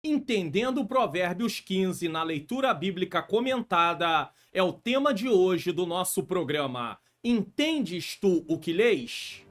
Entendendo Provérbios 15 na leitura bíblica comentada é o tema de hoje do nosso programa. Entendes tu o que lês?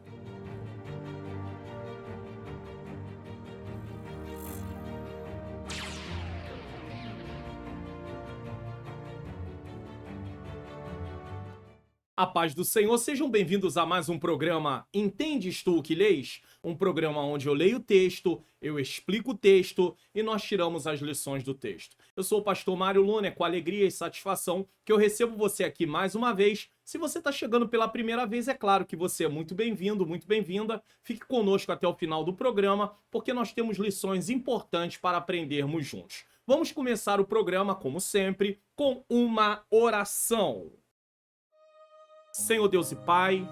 A paz do Senhor, sejam bem-vindos a mais um programa Entendes tu o que lês? Um programa onde eu leio o texto, eu explico o texto e nós tiramos as lições do texto. Eu sou o pastor Mário Luna, é com alegria e satisfação que eu recebo você aqui mais uma vez. Se você está chegando pela primeira vez, é claro que você é muito bem-vindo, muito bem-vinda. Fique conosco até o final do programa, porque nós temos lições importantes para aprendermos juntos. Vamos começar o programa, como sempre, com uma oração. Senhor Deus e Pai,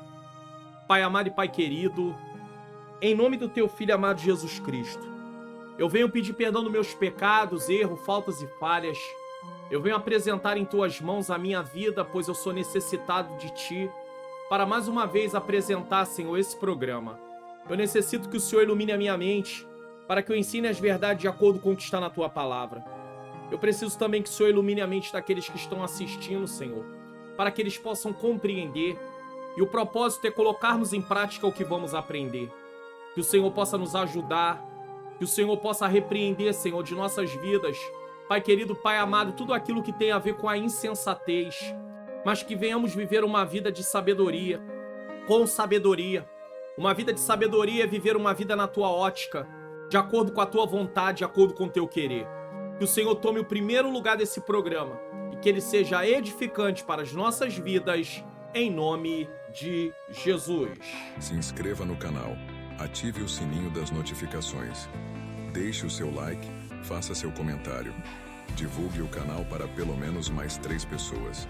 Pai amado e Pai querido, em nome do Teu Filho amado Jesus Cristo, eu venho pedir perdão dos meus pecados, erros, faltas e falhas. Eu venho apresentar em Tuas mãos a minha vida, pois eu sou necessitado de Ti, para mais uma vez apresentar, Senhor, esse programa. Eu necessito que o Senhor ilumine a minha mente, para que eu ensine as verdades de acordo com o que está na Tua palavra. Eu preciso também que o Senhor ilumine a mente daqueles que estão assistindo, Senhor, para que eles possam compreender. E o propósito é colocarmos em prática o que vamos aprender. Que o Senhor possa nos ajudar, que o Senhor possa repreender, Senhor, de nossas vidas, Pai querido, Pai amado, tudo aquilo que tem a ver com a insensatez, mas que venhamos viver uma vida de sabedoria, com sabedoria. Uma vida de sabedoria é viver uma vida na Tua ótica, de acordo com a Tua vontade, de acordo com o Teu querer. Que o Senhor tome o primeiro lugar desse programa, que ele seja edificante para as nossas vidas, em nome de Jesus. Se inscreva no canal, ative o sininho das notificações, deixe o seu like, faça seu comentário, divulgue o canal para pelo menos mais 3 pessoas.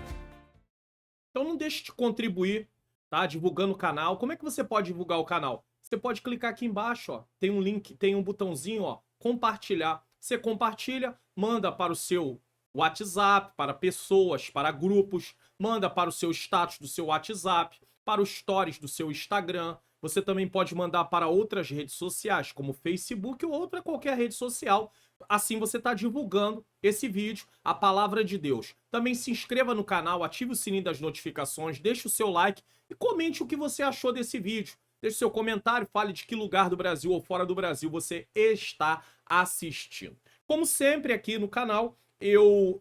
Então não deixe de contribuir, tá? Divulgando o canal. Como é que você pode divulgar o canal? Você pode clicar aqui embaixo, ó, tem um link, tem um botãozinho, ó, compartilhar. Você compartilha, manda para o seu WhatsApp, para pessoas, para grupos, manda para o seu status do seu WhatsApp, para os stories do seu Instagram. Você também pode mandar para outras redes sociais, como Facebook ou outra qualquer rede social. Assim você está divulgando esse vídeo, a palavra de Deus. Também se inscreva no canal, ative o sininho das notificações, deixe o seu like e comente o que você achou desse vídeo. Deixe seu comentário, fale de que lugar do Brasil ou fora do Brasil você está assistindo. Como sempre aqui no canal,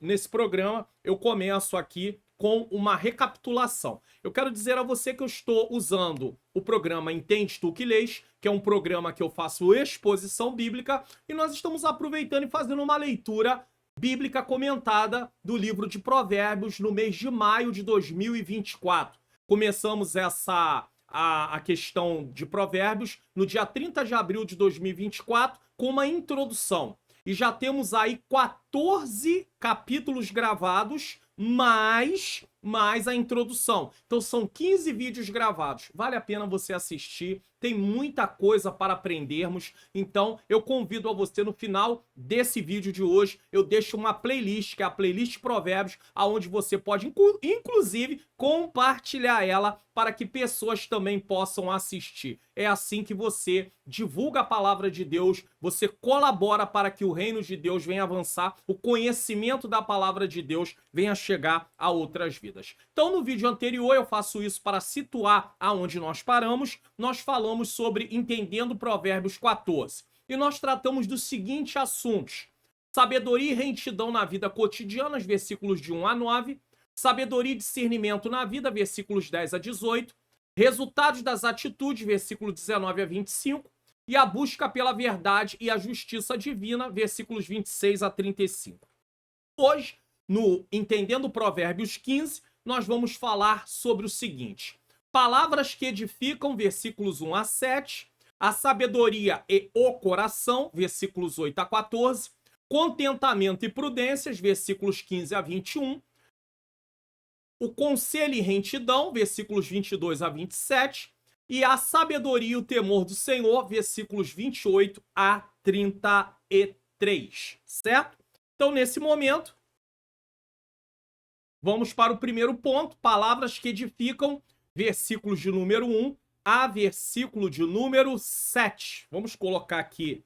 nesse programa, eu começo aqui com uma recapitulação. Eu quero dizer a você que eu estou usando o programa Entende Tu que Lês, que é um programa que eu faço exposição bíblica, e nós estamos aproveitando e fazendo uma leitura bíblica comentada do livro de Provérbios no mês de maio de 2024. Começamos a questão de Provérbios no dia 30 de abril de 2024 com uma introdução. E já temos aí 14 capítulos gravados, mais a introdução. Então são 15 vídeos gravados. Vale a pena você assistir. Tem muita coisa para aprendermos. Então eu convido a você no final desse vídeo de hoje, eu deixo uma playlist, que é a playlist Provérbios, aonde você pode inclusive compartilhar ela para que pessoas também possam assistir. É assim que você divulga a palavra de Deus, você colabora para que o reino de Deus venha avançar, o conhecimento da palavra de Deus venha chegar a outras vidas. Então, no vídeo anterior, eu faço isso para situar aonde nós paramos. Nós falamos sobre Entendendo Provérbios 14. E nós tratamos dos seguintes assuntos: sabedoria e retidão na vida cotidiana, versículos de 1 a 9. Sabedoria e discernimento na vida, versículos 10 a 18. Resultados das atitudes, versículo 19 a 25. E a busca pela verdade e a justiça divina, versículos 26 a 35. Hoje, no Entendendo Provérbios 15, nós vamos falar sobre o seguinte: palavras que edificam, versículos 1 a 7. A sabedoria e o coração, versículos 8 a 14. Contentamento e prudências, versículos 15 a 21. O conselho e retidão, versículos 22 a 27, e a sabedoria e o temor do Senhor, versículos 28 a 33, certo? Então, nesse momento, vamos para o primeiro ponto, palavras que edificam, versículos de número 1 a versículo de número 7. Vamos colocar aqui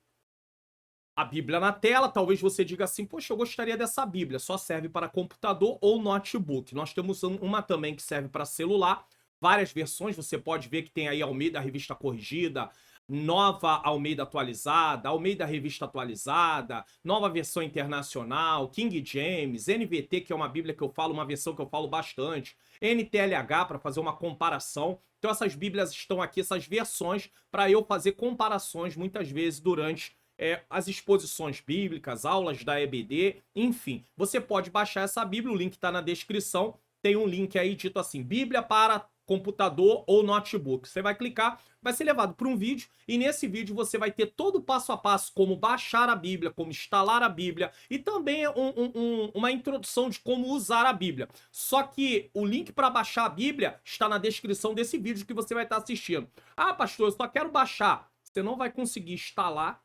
a Bíblia na tela. Talvez você diga assim, poxa, eu gostaria dessa Bíblia, só serve para computador ou notebook. Nós temos uma também que serve para celular, várias versões, você pode ver que tem aí Almeida Revista Corrigida, Nova Almeida Atualizada, Almeida Revista Atualizada, Nova Versão Internacional, King James, NVT, que é uma Bíblia que eu falo, uma versão que eu falo bastante, NTLH para fazer uma comparação. Então essas Bíblias estão aqui, essas versões, para eu fazer comparações muitas vezes durante as exposições bíblicas, aulas da EBD, enfim. Você pode baixar essa Bíblia, o link está na descrição, tem um link aí dito assim, Bíblia para computador ou notebook. Você vai clicar, vai ser levado para um vídeo e nesse vídeo você vai ter todo o passo a passo como baixar a Bíblia, como instalar a Bíblia e também uma introdução de como usar a Bíblia. Só que o link para baixar a Bíblia está na descrição desse vídeo que você vai estar assistindo. Ah, pastor, eu só quero baixar. Você não vai conseguir instalar,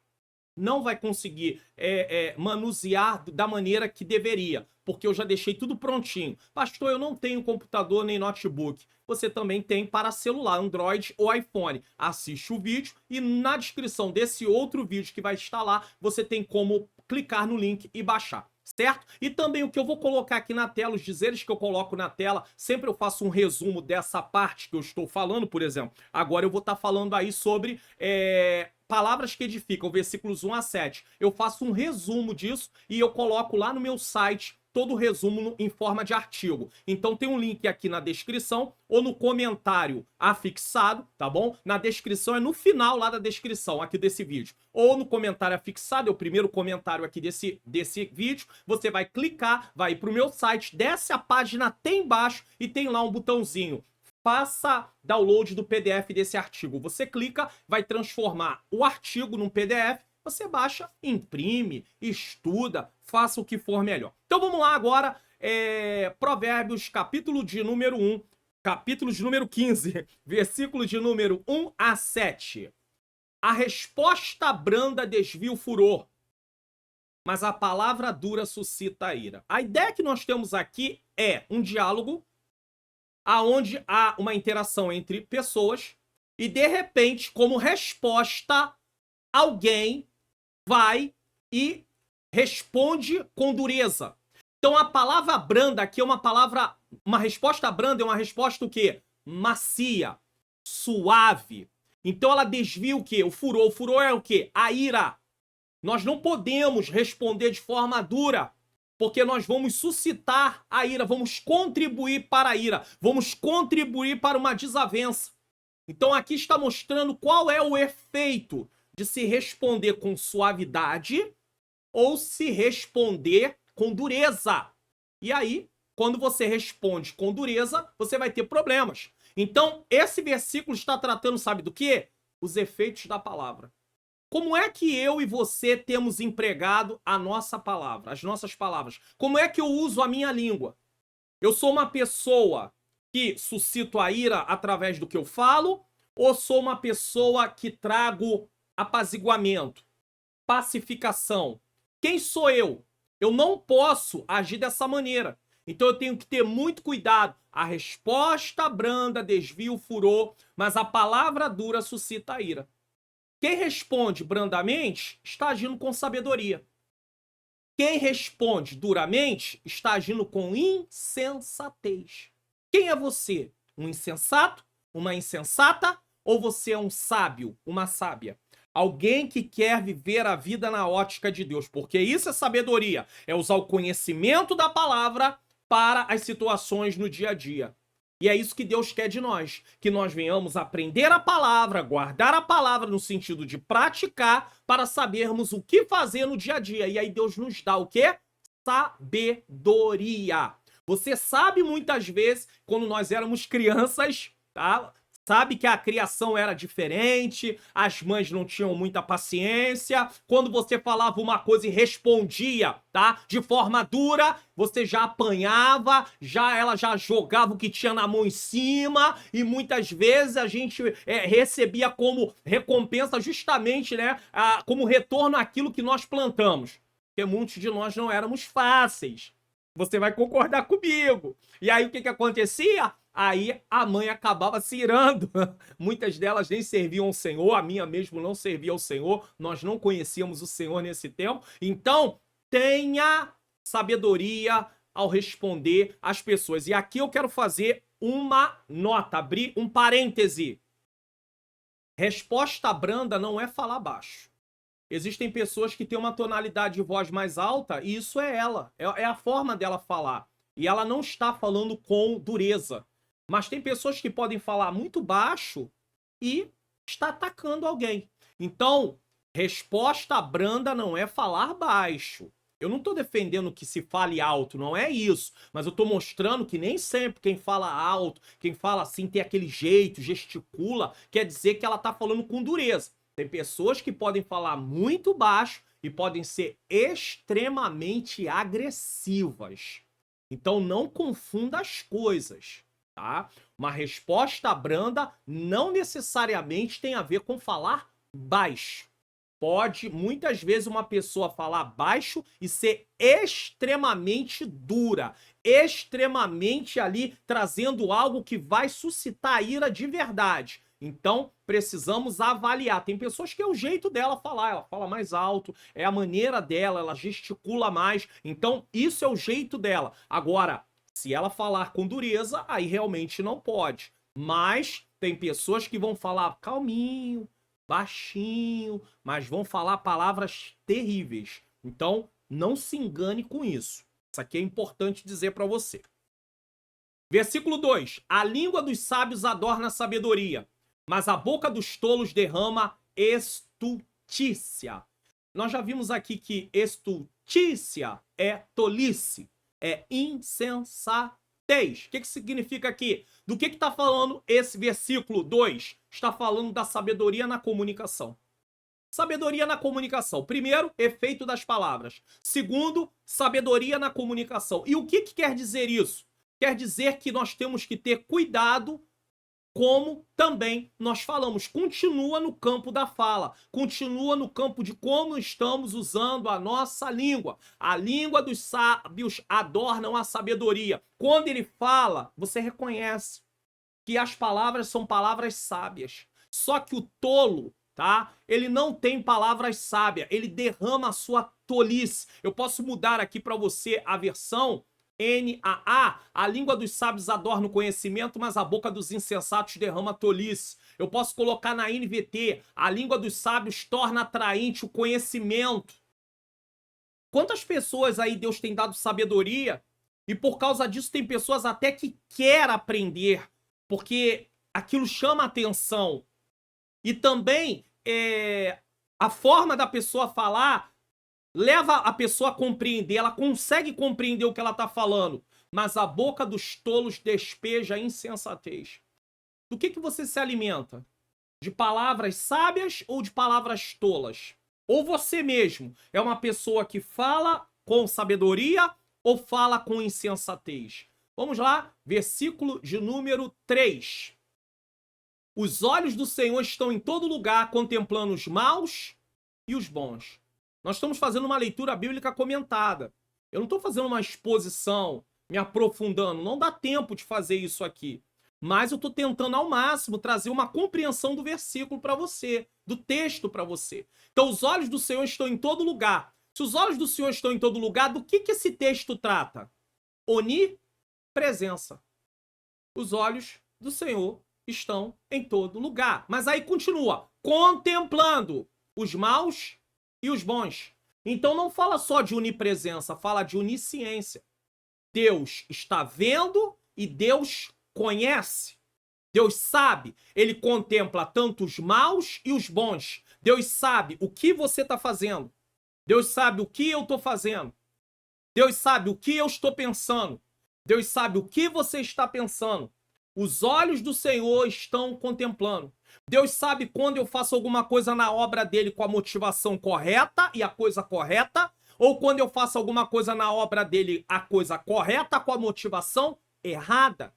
não vai conseguir manusear da maneira que deveria, porque eu já deixei tudo prontinho. Pastor, eu não tenho computador nem notebook. Você também tem para celular, Android ou iPhone. Assiste o vídeo e na descrição desse outro vídeo que vai estar lá, você tem como clicar no link e baixar, certo? E também o que eu vou colocar aqui na tela, os dizeres que eu coloco na tela, sempre eu faço um resumo dessa parte que eu estou falando, por exemplo. Agora eu vou estar falando aí sobre palavras que edificam, versículos 1 a 7. Eu faço um resumo disso e eu coloco lá no meu site todo o resumo em forma de artigo. Então tem um link aqui na descrição ou no comentário afixado, tá bom? Na descrição é no final lá da descrição aqui desse vídeo. Ou no comentário afixado, é o primeiro comentário aqui desse vídeo. Você vai clicar, vai para o meu site, desce a página até embaixo e tem lá um botãozinho. Faça download do PDF desse artigo. Você clica, vai transformar o artigo num PDF, você baixa, imprime, estuda, faça o que for melhor. Então vamos lá agora, Provérbios, capítulo de número 1, capítulo de número 15, versículo de número 1 a 7. A resposta branda desvia o furor, mas a palavra dura suscita a ira. A ideia que nós temos aqui é um diálogo aonde há uma interação entre pessoas e, de repente, como resposta, alguém vai e responde com dureza. Então, a palavra branda aqui é uma resposta branda é uma resposta o quê? Macia, suave. Então, ela desvia o quê? O furor. O furor é o quê? A ira. Nós não podemos responder de forma dura, porque nós vamos suscitar a ira, vamos contribuir para a ira, vamos contribuir para uma desavença. Então aqui está mostrando qual é o efeito de se responder com suavidade ou se responder com dureza. E aí, quando você responde com dureza, você vai ter problemas. Então, esse versículo está tratando, sabe do quê? Os efeitos da palavra. Como é que eu e você temos empregado a nossa palavra, as nossas palavras? Como é que eu uso a minha língua? Eu sou uma pessoa que suscito a ira através do que eu falo? Ou sou uma pessoa que trago apaziguamento, pacificação? Quem sou eu? Eu não posso agir dessa maneira. Então eu tenho que ter muito cuidado. A resposta branda desvia o furor, mas a palavra dura suscita a ira. Quem responde brandamente está agindo com sabedoria. Quem responde duramente está agindo com insensatez. Quem é você? Um insensato? Uma insensata? Ou você é um sábio? Uma sábia? Alguém que quer viver a vida na ótica de Deus. Porque isso é sabedoria. É usar o conhecimento da palavra para as situações no dia a dia. E é isso que Deus quer de nós, que nós venhamos aprender a palavra, guardar a palavra no sentido de praticar, para sabermos o que fazer no dia a dia. E aí Deus nos dá o quê? Sabedoria. Você sabe muitas vezes, quando nós éramos crianças, tá? Sabe que a criação era diferente, as mães não tinham muita paciência. Quando você falava uma coisa e respondia, tá? De forma dura, você já apanhava, ela já jogava o que tinha na mão em cima, e muitas vezes a gente recebia como recompensa justamente, né? Como retorno àquilo que nós plantamos. Porque muitos de nós não éramos fáceis. Você vai concordar comigo. E aí o que que acontecia? Aí a mãe acabava se irando. Muitas delas nem serviam ao Senhor, a minha mesmo não servia ao Senhor, nós não conhecíamos o Senhor nesse tempo. Então, tenha sabedoria ao responder às pessoas. E aqui eu quero fazer uma nota, abrir um parêntese. Resposta branda não é falar baixo. Existem pessoas que têm uma tonalidade de voz mais alta e isso é ela, é a forma dela falar. E ela não está falando com dureza. Mas tem pessoas que podem falar muito baixo e está atacando alguém. Então, resposta branda não é falar baixo. Eu não estou defendendo que se fale alto, não é isso. Mas eu estou mostrando que nem sempre quem fala alto, quem fala assim, tem aquele jeito, gesticula, quer dizer que ela está falando com dureza. Tem pessoas que podem falar muito baixo e podem ser extremamente agressivas. Então não confunda as coisas, tá? Uma resposta branda não necessariamente tem a ver com falar baixo. Pode, muitas vezes, uma pessoa falar baixo e ser extremamente dura, extremamente ali trazendo algo que vai suscitar ira de verdade. Então, precisamos avaliar. Tem pessoas que é o jeito dela falar, ela fala mais alto, é a maneira dela, ela gesticula mais. Então, isso é o jeito dela. Agora, se ela falar com dureza, aí realmente não pode. Mas tem pessoas que vão falar calminho, baixinho, mas vão falar palavras terríveis. Então, não se engane com isso. Isso aqui é importante dizer para você. Versículo 2. A língua dos sábios adorna a sabedoria, mas a boca dos tolos derrama estultícia. Nós já vimos aqui que estultícia é tolice, é insensatez. O que significa aqui? Do que está falando esse versículo 2? Está falando da sabedoria na comunicação. Sabedoria na comunicação. Primeiro, efeito das palavras. Segundo, sabedoria na comunicação. E o que quer dizer isso? Quer dizer que nós temos que ter cuidado como também nós falamos. Continua no campo da fala, continua no campo de como estamos usando a nossa língua. A língua dos sábios adornam a sabedoria. Quando ele fala, você reconhece que as palavras são palavras sábias. Só que o tolo, tá? Ele não tem palavras sábias, ele derrama a sua tolice. Eu posso mudar aqui para você a versão NAA, a língua dos sábios adorna o conhecimento, mas a boca dos insensatos derrama tolice. Eu posso colocar na NVT, a língua dos sábios torna atraente o conhecimento. Quantas pessoas aí Deus tem dado sabedoria e por causa disso tem pessoas até que querem aprender, porque aquilo chama atenção. E também a forma da pessoa falar leva a pessoa a compreender, ela consegue compreender o que ela está falando, mas a boca dos tolos despeja insensatez. Do que você se alimenta? De palavras sábias ou de palavras tolas? Ou você mesmo é uma pessoa que fala com sabedoria ou fala com insensatez? Vamos lá, versículo de número 3. Os olhos do Senhor estão em todo lugar, contemplando os maus e os bons. Nós estamos fazendo uma leitura bíblica comentada. Eu não estou fazendo uma exposição, me aprofundando. Não dá tempo de fazer isso aqui. Mas eu estou tentando ao máximo trazer uma compreensão do versículo para você, do texto para você. Então, os olhos do Senhor estão em todo lugar. Se os olhos do Senhor estão em todo lugar, do que esse texto trata? Onipresença. Os olhos do Senhor estão em todo lugar. Mas aí continua, contemplando os maus e os bons. Então não fala só de onipresença, fala de onisciência. Deus está vendo e Deus conhece. Deus sabe, ele contempla tanto os maus e os bons. Deus sabe o que você está fazendo. Deus sabe o que eu estou fazendo. Deus sabe o que eu estou pensando. Deus sabe o que você está pensando. Os olhos do Senhor estão contemplando. Deus sabe quando eu faço alguma coisa na obra dele com a motivação correta e a coisa correta, ou quando eu faço alguma coisa na obra dele a coisa correta com a motivação errada.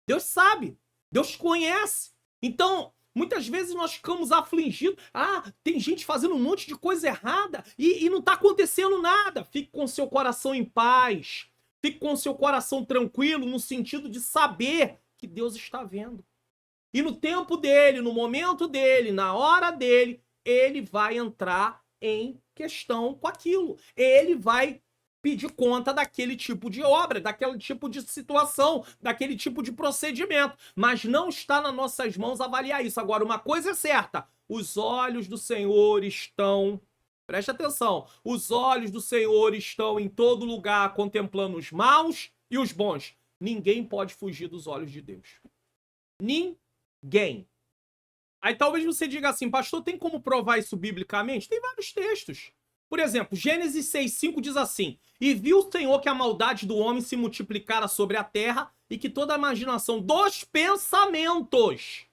Deus sabe. Deus conhece. Então, muitas vezes nós ficamos afligidos. Ah, tem gente fazendo um monte de coisa errada e não está acontecendo nada. Fique com seu coração em paz. Fique com o seu coração tranquilo no sentido de saber que Deus está vendo. E no tempo dele, no momento dele, na hora dele, ele vai entrar em questão com aquilo. Ele vai pedir conta daquele tipo de obra, daquele tipo de situação, daquele tipo de procedimento. Mas não está nas nossas mãos avaliar isso. Agora, uma coisa é certa: os olhos do Senhor estão... Preste atenção. Os olhos do Senhor estão em todo lugar, contemplando os maus e os bons. Ninguém pode fugir dos olhos de Deus. Ninguém. Aí talvez você diga assim: pastor, tem como provar isso biblicamente? Tem vários textos. Por exemplo, Gênesis 6,5 diz assim: e viu o Senhor que a maldade do homem se multiplicara sobre a terra e que toda a imaginação dos pensamentos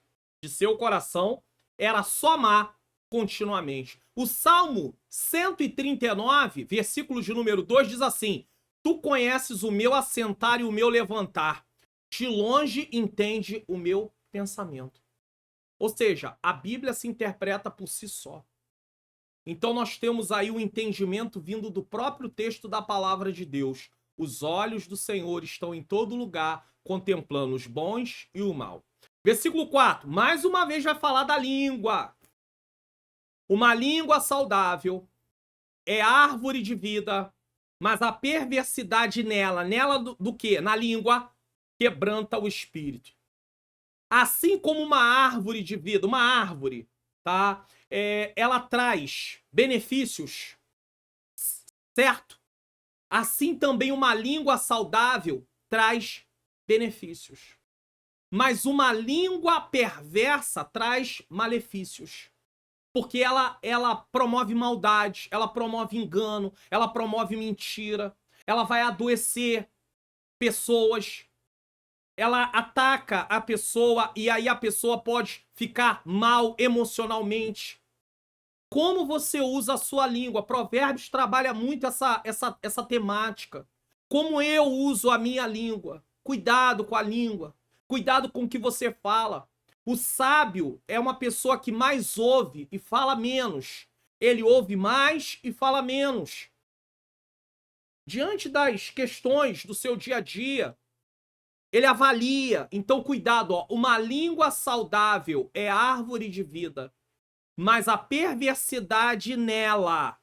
de seu coração era só má continuamente. O Salmo 139, versículo de número 2, diz assim: tu conheces o meu assentar e o meu levantar, de longe entende o meu pensamento. Ou seja, a Bíblia se interpreta por si só. Então nós temos aí o entendimento vindo do próprio texto da palavra de Deus. Os olhos do Senhor estão em todo lugar, contemplando os bons e o mal. Versículo 4, mais uma vez vai falar da língua. Uma língua saudável é árvore de vida, mas a perversidade nela do quê? Na língua, quebranta o espírito. Assim como uma árvore de vida, uma árvore, tá? Ela traz benefícios, certo? Assim também uma língua saudável traz benefícios. Mas uma língua perversa traz malefícios. Porque ela promove maldade, ela promove engano, ela promove mentira, ela vai adoecer pessoas, ela ataca a pessoa e aí a pessoa pode ficar mal emocionalmente. Como você usa a sua língua? Provérbios trabalha muito essa temática. Como eu uso a minha língua? Cuidado com a língua. Cuidado com o que você fala. O sábio é uma pessoa que mais ouve e fala menos. Ele ouve mais e fala menos. Diante das questões do seu dia a dia, ele avalia. Então, cuidado, ó. Uma língua saudável é árvore de vida, mas a perversidade nela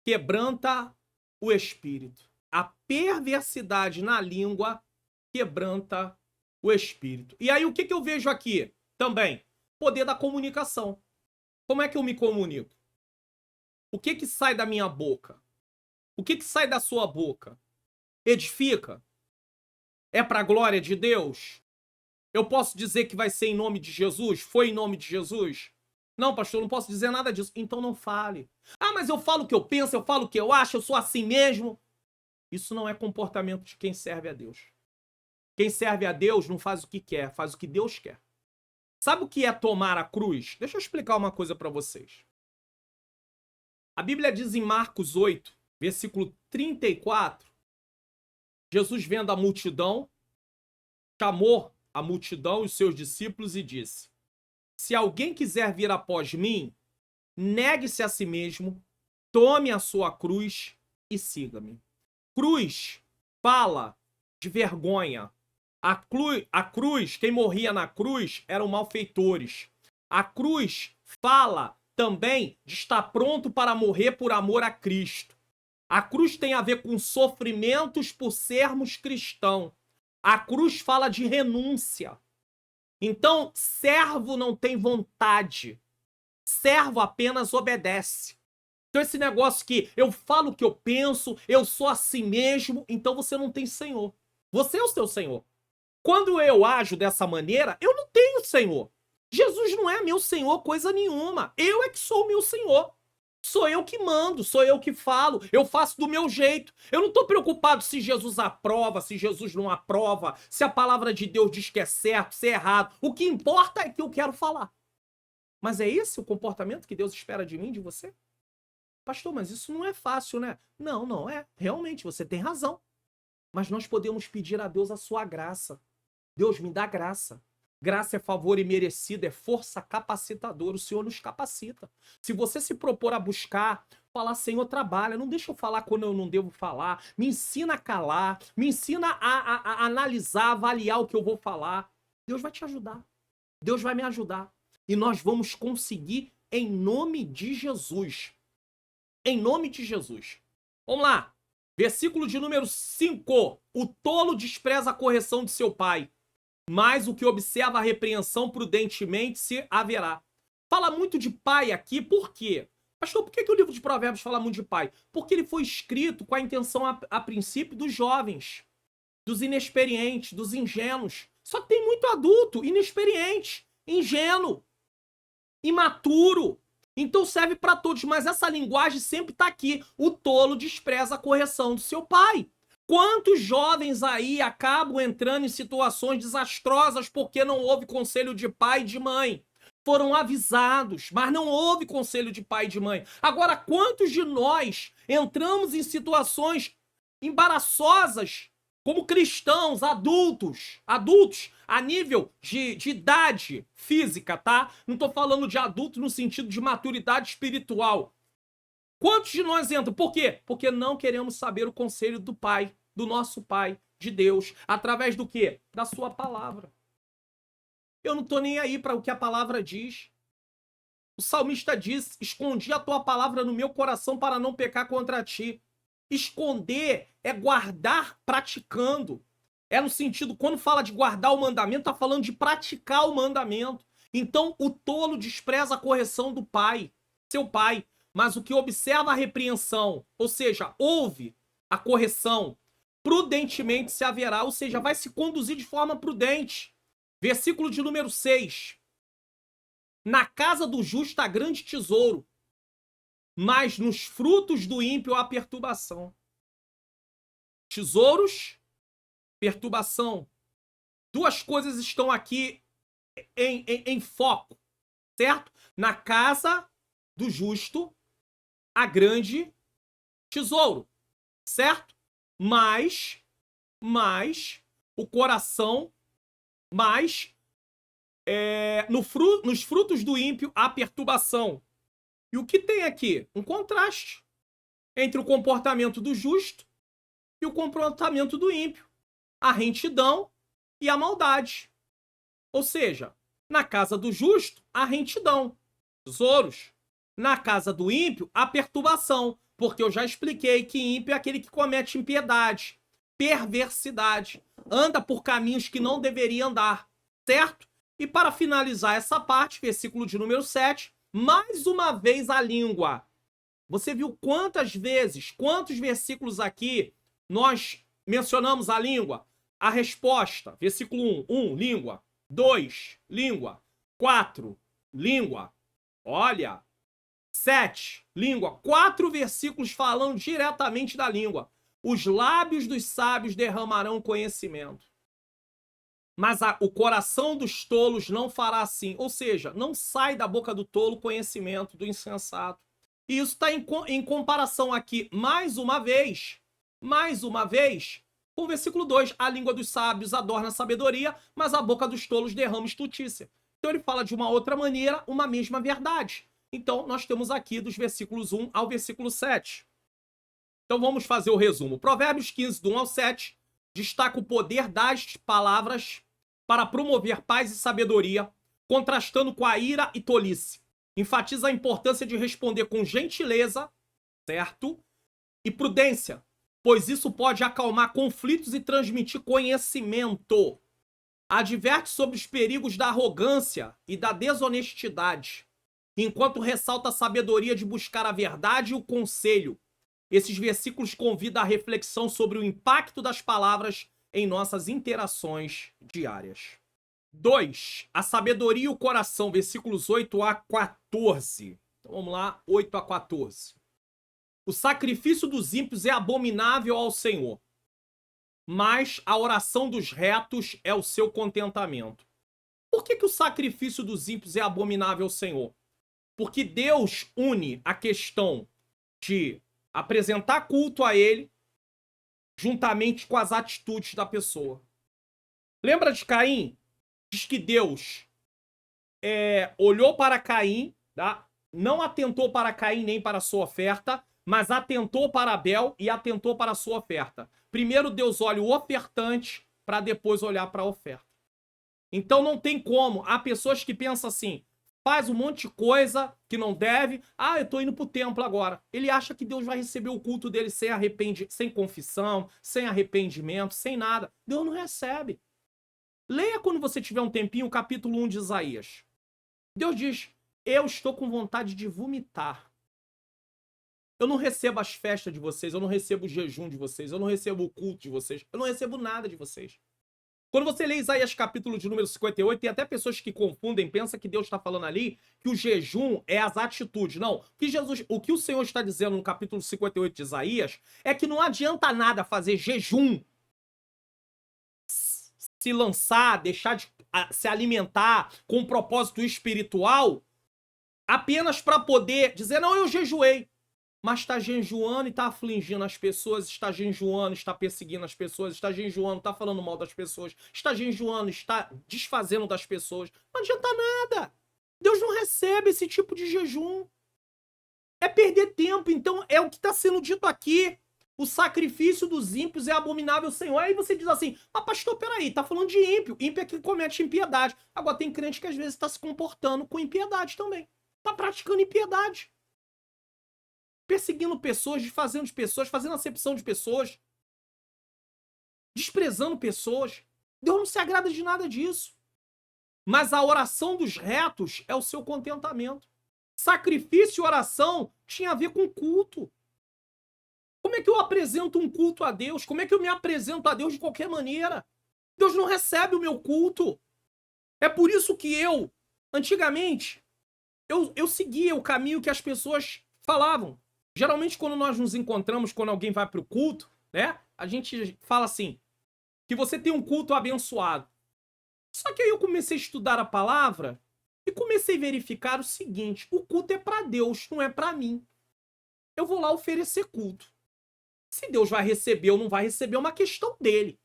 quebranta o espírito. A perversidade na língua quebranta o espírito. E aí, o que eu vejo aqui também? Poder da comunicação. Como é que eu me comunico? O que sai da minha boca? O que sai da sua boca? Edifica? É para a glória de Deus? Eu posso dizer que vai ser em nome de Jesus? Foi em nome de Jesus? Não, pastor, não posso dizer nada disso. Então não fale. Ah, mas eu falo o que eu penso, eu falo o que eu acho, eu sou assim mesmo. Isso não é comportamento de quem serve a Deus. Quem serve a Deus não faz o que quer, faz o que Deus quer. Sabe o que é tomar a cruz? Deixa eu explicar uma coisa para vocês. A Bíblia diz em Marcos 8, versículo 34, Jesus vendo a multidão, chamou a multidão e os seus discípulos e disse: se alguém quiser vir após mim, negue-se a si mesmo, tome a sua cruz e siga-me. Cruz fala de vergonha. A cruz, quem morria na cruz eram malfeitores. A cruz fala também de estar pronto para morrer por amor a Cristo. A cruz tem a ver com sofrimentos por sermos cristãos. A cruz fala de renúncia. Então, servo não tem vontade. Servo apenas obedece. Então esse negócio que eu falo o que eu penso, eu sou assim mesmo, então você não tem Senhor. Você é o seu Senhor. Quando eu ajo dessa maneira, eu não tenho Senhor. Jesus não é meu Senhor coisa nenhuma. Eu é que sou o meu Senhor. Sou eu que mando, sou eu que falo, eu faço do meu jeito. Eu não estou preocupado se Jesus aprova, se Jesus não aprova, se a palavra de Deus diz que é certo, se é errado. O que importa é que eu quero falar. Mas é esse o comportamento que Deus espera de mim, de você? Pastor, mas isso não é fácil, né? Não, não é. Realmente, você tem razão. Mas nós podemos pedir a Deus a sua graça. Deus, me dá graça. Graça é favor imerecido, é força capacitadora. O Senhor nos capacita. Se você se propor a buscar, falar, Senhor, trabalha, não deixa eu falar quando eu não devo falar, me ensina a calar, me ensina a analisar, avaliar o que eu vou falar. Deus vai te ajudar. Deus vai me ajudar. E nós vamos conseguir em nome de Jesus. Em nome de Jesus. Vamos lá. Versículo de número 5. O tolo despreza a correção de seu pai, mas o que observa a repreensão prudentemente se haverá. Fala muito de pai aqui, por quê? Pastor, por que o livro de Provérbios fala muito de pai? Porque ele foi escrito com a intenção, a princípio, dos jovens, dos inexperientes, dos ingênuos. Só que tem muito adulto, inexperiente, ingênuo, imaturo. Então serve para todos, mas essa linguagem sempre está aqui. O tolo despreza a correção do seu pai. Quantos jovens aí acabam entrando em situações desastrosas porque não houve conselho de pai e de mãe? Foram avisados, mas não houve conselho de pai e de mãe. Agora, quantos de nós entramos em situações embaraçosas como cristãos, adultos a nível de idade física, tá? Não tô falando de adulto no sentido de maturidade espiritual. Quantos de nós entram? Por quê? Porque não queremos saber o conselho do Pai, do nosso Pai, de Deus, através do quê? Da sua palavra. Eu não tô nem aí para o que a palavra diz. O salmista diz, escondi a tua palavra no meu coração para não pecar contra ti. Esconder é guardar praticando. É no sentido, quando fala de guardar o mandamento, tá falando de praticar o mandamento. Então, o tolo despreza a correção do pai, seu pai. Mas o que observa a repreensão, ou seja, ouve a correção, prudentemente se haverá, ou seja, vai se conduzir de forma prudente. Versículo de número 6. Na casa do justo há grande tesouro, mas nos frutos do ímpio há perturbação. Tesouros, perturbação. Duas coisas estão aqui em foco, certo? Na casa do justo há grande tesouro, certo? Mas o coração, nos frutos do ímpio há perturbação. E o que tem aqui? Um contraste entre o comportamento do justo e o comportamento do ímpio. A retidão e a maldade. Ou seja, na casa do justo, há retidão, tesouros. Na casa do ímpio, há perturbação, porque eu já expliquei que ímpio é aquele que comete impiedade, perversidade, anda por caminhos que não deveria andar, certo? E para finalizar essa parte, versículo de número 7, mais uma vez a língua. Você viu quantas vezes, quantos versículos aqui nós mencionamos a língua? A resposta, versículo 1, língua. 2, língua. 4, língua. Olha, 7, língua. 4 versículos falando diretamente da língua. Os lábios dos sábios derramarão conhecimento, mas o coração dos tolos não fará assim. Ou seja, não sai da boca do tolo conhecimento do insensato. E isso está em comparação aqui, mais uma vez, com o versículo 2. A língua dos sábios adorna a sabedoria, mas a boca dos tolos derrama estutícia. Então ele fala de uma outra maneira, uma mesma verdade. Então nós temos aqui dos versículos 1 ao versículo 7. Então vamos fazer o resumo. Provérbios 15, do 1 ao 7, destaca o poder das palavras para promover paz e sabedoria, contrastando com a ira e tolice. Enfatiza a importância de responder com gentileza, certo? E prudência, pois isso pode acalmar conflitos e transmitir conhecimento. Adverte sobre os perigos da arrogância e da desonestidade, enquanto ressalta a sabedoria de buscar a verdade e o conselho. Esses versículos convidam à reflexão sobre o impacto das palavras em nossas interações diárias. 2. A sabedoria e o coração, versículos 8 a 14. Então vamos lá, 8 a 14. O sacrifício dos ímpios é abominável ao Senhor, mas a oração dos retos é o seu contentamento. Por que o sacrifício dos ímpios é abominável ao Senhor? Porque Deus une a questão de apresentar culto a ele juntamente com as atitudes da pessoa. Lembra de Caim? diz que Deus olhou para Caim, tá? Não atentou para Caim nem para a sua oferta, mas atentou para Abel e atentou para a sua oferta. Primeiro Deus olha o ofertante para depois olhar para a oferta. Então não tem como. Há pessoas que pensam assim, faz um monte de coisa que não deve. Ah, eu tô indo pro templo agora. Ele acha que Deus vai receber o culto dele sem confissão, sem arrependimento, sem nada. Deus não recebe. Leia quando você tiver um tempinho o capítulo 1 de Isaías. Deus diz, eu estou com vontade de vomitar. Eu não recebo as festas de vocês, eu não recebo o jejum de vocês, eu não recebo o culto de vocês, eu não recebo nada de vocês. Quando você lê Isaías capítulo de número 58, tem até pessoas que confundem, pensam que Deus está falando ali que o jejum é as atitudes. Não, o que o Senhor está dizendo no capítulo 58 de Isaías é que não adianta nada fazer jejum, se lançar, deixar de se alimentar com um propósito espiritual, apenas para poder dizer, não, eu jejuei. Mas está jejuando e está afligindo as pessoas, está jejuando, está perseguindo as pessoas, está jejuando, está falando mal das pessoas, está jejuando, está desfazendo das pessoas. Não adianta nada. Deus não recebe esse tipo de jejum. É perder tempo. Então é o que está sendo dito aqui. O sacrifício dos ímpios é abominável ao Senhor. Aí você diz assim, ah, pastor, peraí, tá falando de ímpio. Ímpio é quem comete impiedade. Agora tem crente que às vezes está se comportando com impiedade também. Está praticando impiedade. Perseguindo pessoas, desfazendo de pessoas, fazendo acepção de pessoas, desprezando pessoas. Deus não se agrada de nada disso. Mas a oração dos retos é o seu contentamento. Sacrifício e oração tinha a ver com culto. Como é que eu apresento um culto a Deus? Como é que eu me apresento a Deus de qualquer maneira? Deus não recebe o meu culto. É por isso que antigamente, eu seguia o caminho que as pessoas falavam. Geralmente, quando nós nos encontramos, quando alguém vai para o culto, né? A gente fala assim, que você tem um culto abençoado. Só que aí eu comecei a estudar a palavra e comecei a verificar o seguinte, o culto é para Deus, não é para mim. Eu vou lá oferecer culto. Se Deus vai receber ou não vai receber, é uma questão dele.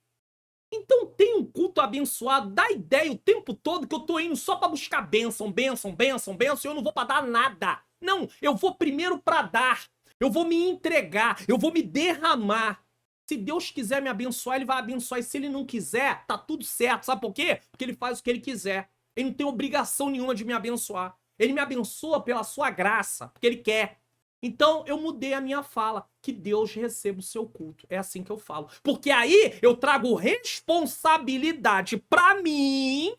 Então tem um culto abençoado, dá ideia o tempo todo que eu tô indo só para buscar bênção, bênção, bênção, bênção, e eu não vou para dar nada. Não, eu vou primeiro para dar. Eu vou me entregar, eu vou me derramar. Se Deus quiser me abençoar, ele vai abençoar. E se ele não quiser, tá tudo certo. Sabe por quê? Porque ele faz o que ele quiser. Ele não tem obrigação nenhuma de me abençoar. Ele me abençoa pela sua graça, porque ele quer. Então, eu mudei a minha fala. Que Deus receba o seu culto. É assim que eu falo. Porque aí eu trago responsabilidade pra mim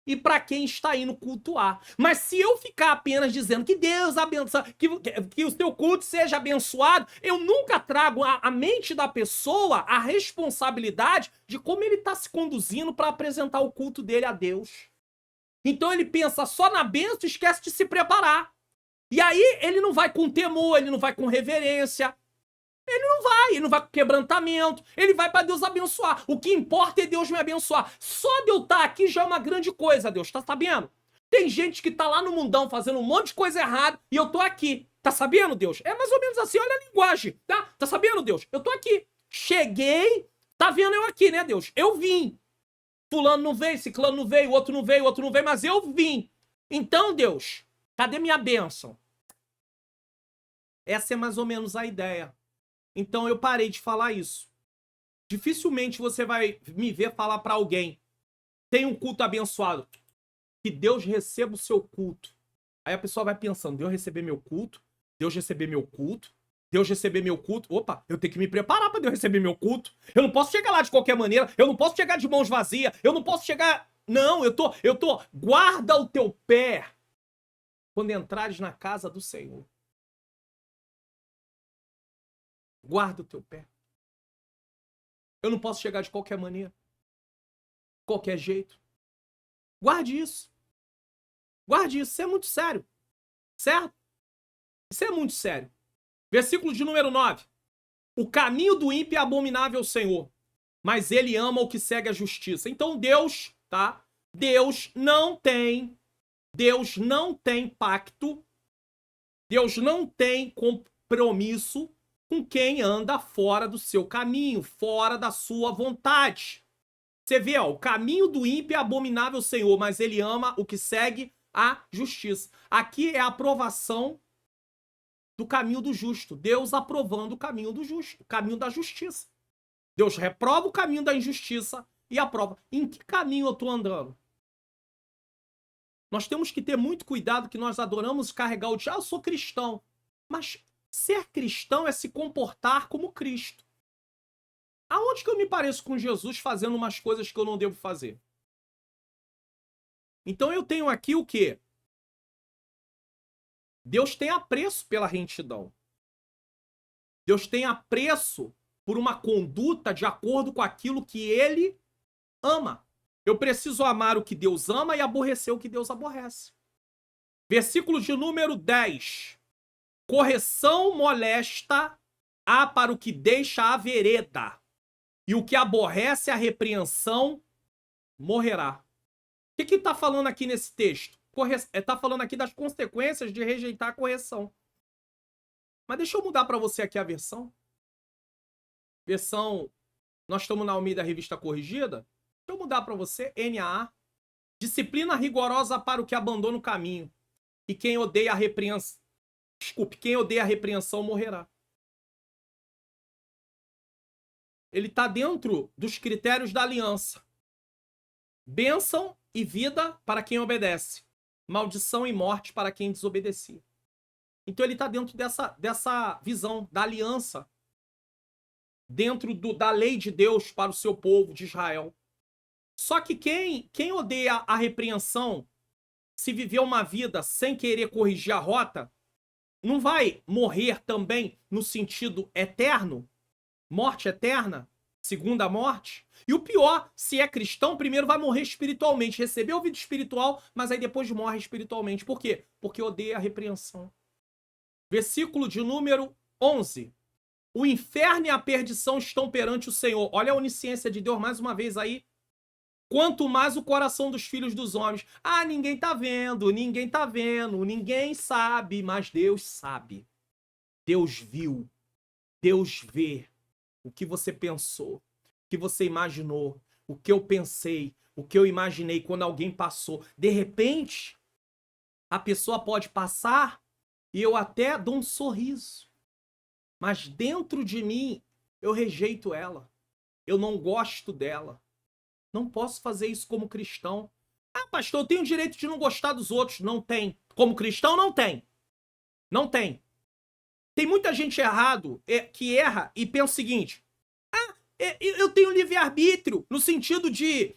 e para quem está indo cultuar. Mas se eu ficar apenas dizendo que Deus abençoe, que o seu culto seja abençoado, eu nunca trago a mente da pessoa a responsabilidade de como ele está se conduzindo para apresentar o culto dele a Deus. Então ele pensa só na bênção e esquece de se preparar. E aí ele não vai com temor, ele não vai com reverência. Ele não vai com quebrantamento, ele vai para Deus abençoar. O que importa é Deus me abençoar. Só de eu estar aqui já é uma grande coisa, Deus, tá sabendo? Tem gente que tá lá no mundão fazendo um monte de coisa errada e eu tô aqui. Tá sabendo, Deus? É mais ou menos assim, olha a linguagem, tá? Tá sabendo, Deus? Eu tô aqui. Cheguei, tá vendo eu aqui, né, Deus? Eu vim. Fulano não veio, ciclano não veio, outro não veio, mas eu vim. Então, Deus, cadê minha bênção? Essa é mais ou menos a ideia. Então eu parei de falar isso. Dificilmente você vai me ver falar para alguém, tem um culto abençoado, que Deus receba o seu culto. Aí a pessoa vai pensando, Deus receber meu culto, Deus receber meu culto, Deus receber meu culto. Opa, eu tenho que me preparar para Deus receber meu culto. Eu não posso chegar lá de qualquer maneira, eu não posso chegar de mãos vazias, eu não posso chegar... Não, eu tô... Guarda o teu pé quando entrares na casa do Senhor. Guarda o teu pé. Eu não posso chegar de qualquer maneira. Qualquer jeito. Guarde isso. Guarde isso. Isso é muito sério. Certo? Isso é muito sério. Versículo de número 9. O caminho do ímpio é abominável ao Senhor, mas ele ama o que segue a justiça. Então Deus, tá? Deus não tem pacto. Deus não tem compromisso com quem anda fora do seu caminho, fora da sua vontade. Você vê, ó, o caminho do ímpio é abominável ao Senhor, mas ele ama o que segue a justiça. Aqui é a aprovação do caminho do justo. Deus aprovando o caminho do justo, o caminho da justiça. Deus reprova o caminho da injustiça e aprova. Em que caminho eu estou andando? Nós temos que ter muito cuidado que nós adoramos carregar o dia. Eu sou cristão. Mas ser cristão é se comportar como Cristo. Aonde que eu me pareço com Jesus fazendo umas coisas que eu não devo fazer? Então eu tenho aqui o quê? Deus tem apreço pela retidão. Deus tem apreço por uma conduta de acordo com aquilo que ele ama. Eu preciso amar o que Deus ama e aborrecer o que Deus aborrece. Versículo de número 10. Correção molesta há para o que deixa a vereda, e o que aborrece a repreensão morrerá. O que está falando aqui nesse texto? Está falando aqui das consequências de rejeitar a correção. Mas deixa eu mudar para você aqui a versão. Nós estamos na Almeida Revista Corrigida. Deixa eu mudar para você, NAA. Disciplina rigorosa para o que abandona o caminho. E quem odeia a repreensão... Desculpe, quem odeia a repreensão morrerá. Ele está dentro dos critérios da aliança. Bênção e vida para quem obedece. Maldição e morte para quem desobedecia. Então ele está dentro dessa visão da aliança. Dentro da lei de Deus para o seu povo de Israel. Só que quem odeia a repreensão, se viver uma vida sem querer corrigir a rota, não vai morrer também no sentido eterno? Morte eterna? Segunda morte? E o pior, se é cristão, primeiro vai morrer espiritualmente. Recebeu vida espiritual, mas aí depois morre espiritualmente. Por quê? Porque odeia a repreensão. Versículo de número 11. O inferno e a perdição estão perante o Senhor. Olha a onisciência de Deus mais uma vez aí. Quanto mais o coração dos filhos dos homens. Ah, ninguém tá vendo, ninguém sabe, mas Deus sabe. Deus viu, Deus vê o que você pensou, o que você imaginou, o que eu pensei, o que eu imaginei quando alguém passou. De repente, a pessoa pode passar e eu até dou um sorriso. Mas dentro de mim, eu rejeito ela. Eu não gosto dela. Não posso fazer isso como cristão. Ah, pastor, eu tenho o direito de não gostar dos outros. Não tem. Como cristão, não tem. Não tem. Tem muita gente que erra e pensa o seguinte. Ah, eu tenho livre-arbítrio no sentido de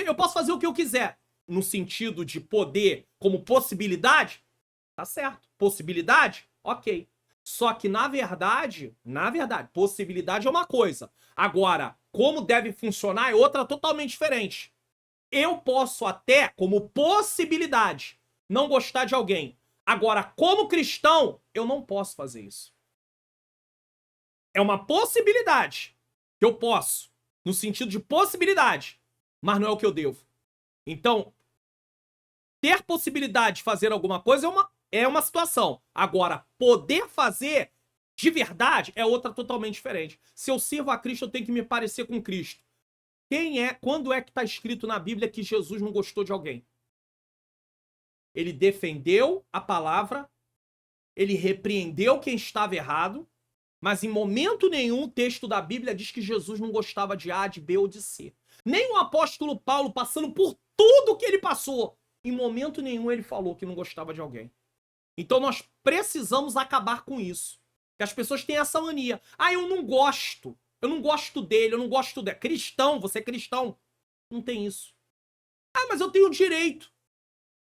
eu posso fazer o que eu quiser. No sentido de poder como possibilidade, tá certo. Possibilidade, ok. Só que, na verdade, possibilidade é uma coisa. Agora, como deve funcionar é outra totalmente diferente. Eu posso até, como possibilidade, não gostar de alguém. Agora, como cristão, eu não posso fazer isso. É uma possibilidade que eu posso, no sentido de possibilidade, mas não é o que eu devo. Então, ter possibilidade de fazer alguma coisa é uma situação. Agora, poder fazer de verdade é outra totalmente diferente. Se eu sirvo a Cristo, eu tenho que me parecer com Cristo. Quando é que está escrito na Bíblia que Jesus não gostou de alguém? Ele defendeu a palavra, ele repreendeu quem estava errado, mas em momento nenhum o texto da Bíblia diz que Jesus não gostava de A, de B ou de C. Nem o apóstolo Paulo, passando por tudo que ele passou, em momento nenhum ele falou que não gostava de alguém. Então nós precisamos acabar com isso. Que as pessoas têm essa mania. Ah, eu não gosto dele, eu não gosto dela. Cristão, você é cristão. Não tem isso. Ah, mas eu tenho direito.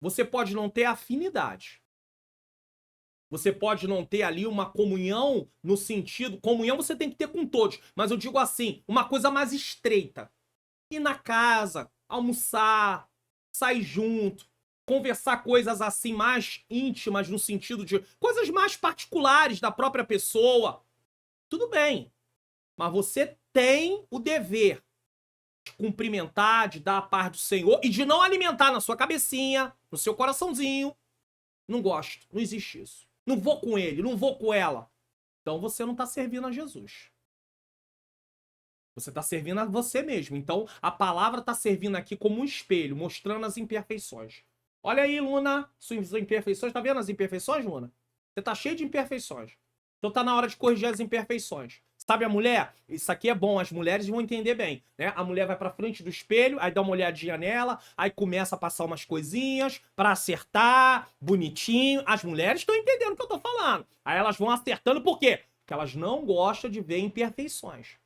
Você pode não ter afinidade. Você pode não ter ali uma comunhão no sentido... Comunhão você tem que ter com todos. Mas eu digo assim, uma coisa mais estreita. Ir na casa, almoçar, sair junto, conversar coisas assim mais íntimas, no sentido de coisas mais particulares da própria pessoa. Tudo bem. Mas você tem o dever de cumprimentar, de dar a paz do Senhor e de não alimentar na sua cabecinha, no seu coraçãozinho. Não gosto. Não existe isso. Não vou com ele, não vou com ela. Então você não está servindo a Jesus. Você está servindo a você mesmo. Então, a palavra está servindo aqui como um espelho, mostrando as imperfeições. Olha aí, Luna, suas imperfeições. Tá vendo as imperfeições, Luna? Você tá cheio de imperfeições. Então tá na hora de corrigir as imperfeições. Sabe a mulher? Isso aqui é bom, as mulheres vão entender bem, né? A mulher vai pra frente do espelho, aí dá uma olhadinha nela, aí começa a passar umas coisinhas pra acertar, bonitinho. As mulheres estão entendendo o que eu tô falando. Aí elas vão acertando, por quê? Porque elas não gostam de ver imperfeições.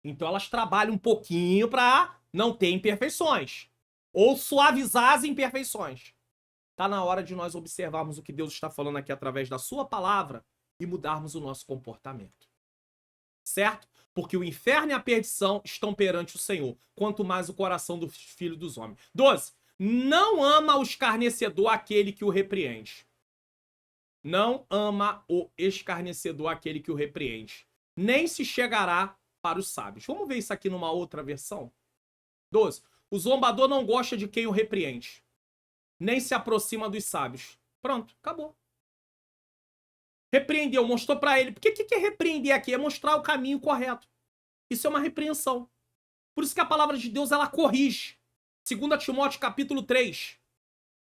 Então elas trabalham um pouquinho pra não ter imperfeições. Ou suavizar as imperfeições. Tá na hora de nós observarmos o que Deus está falando aqui através da sua palavra e mudarmos o nosso comportamento. Certo? Porque o inferno e a perdição estão perante o Senhor, quanto mais o coração do Filho dos Homens. 12. Não ama o escarnecedor aquele que o repreende. Não ama o escarnecedor aquele que o repreende. Nem se chegará para os sábios. Vamos ver isso aqui numa outra versão? 12. O zombador não gosta de quem o repreende, nem se aproxima dos sábios. Pronto, acabou. Repreendeu, mostrou pra ele. Porque o que é repreender aqui? É mostrar o caminho correto. Isso é uma repreensão. Por isso que a palavra de Deus, ela corrige. 2 Timóteo capítulo 3.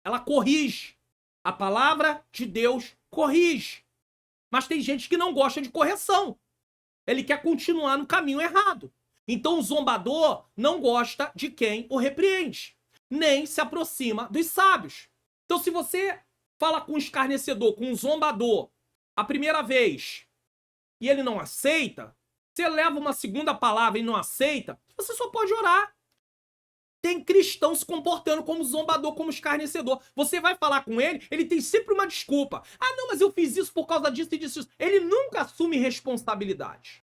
Ela corrige. A palavra de Deus corrige. Mas tem gente que não gosta de correção. Ele quer continuar no caminho errado. Então o zombador não gosta de quem o repreende, nem se aproxima dos sábios. Então se você fala com um escarnecedor, com um zombador, a primeira vez, e ele não aceita, você leva uma segunda palavra e não aceita, você só pode orar. Tem cristão se comportando como zombador, como escarnecedor. Você vai falar com ele, ele tem sempre uma desculpa. Ah, não, mas eu fiz isso por causa disso e disso. Ele nunca assume responsabilidade.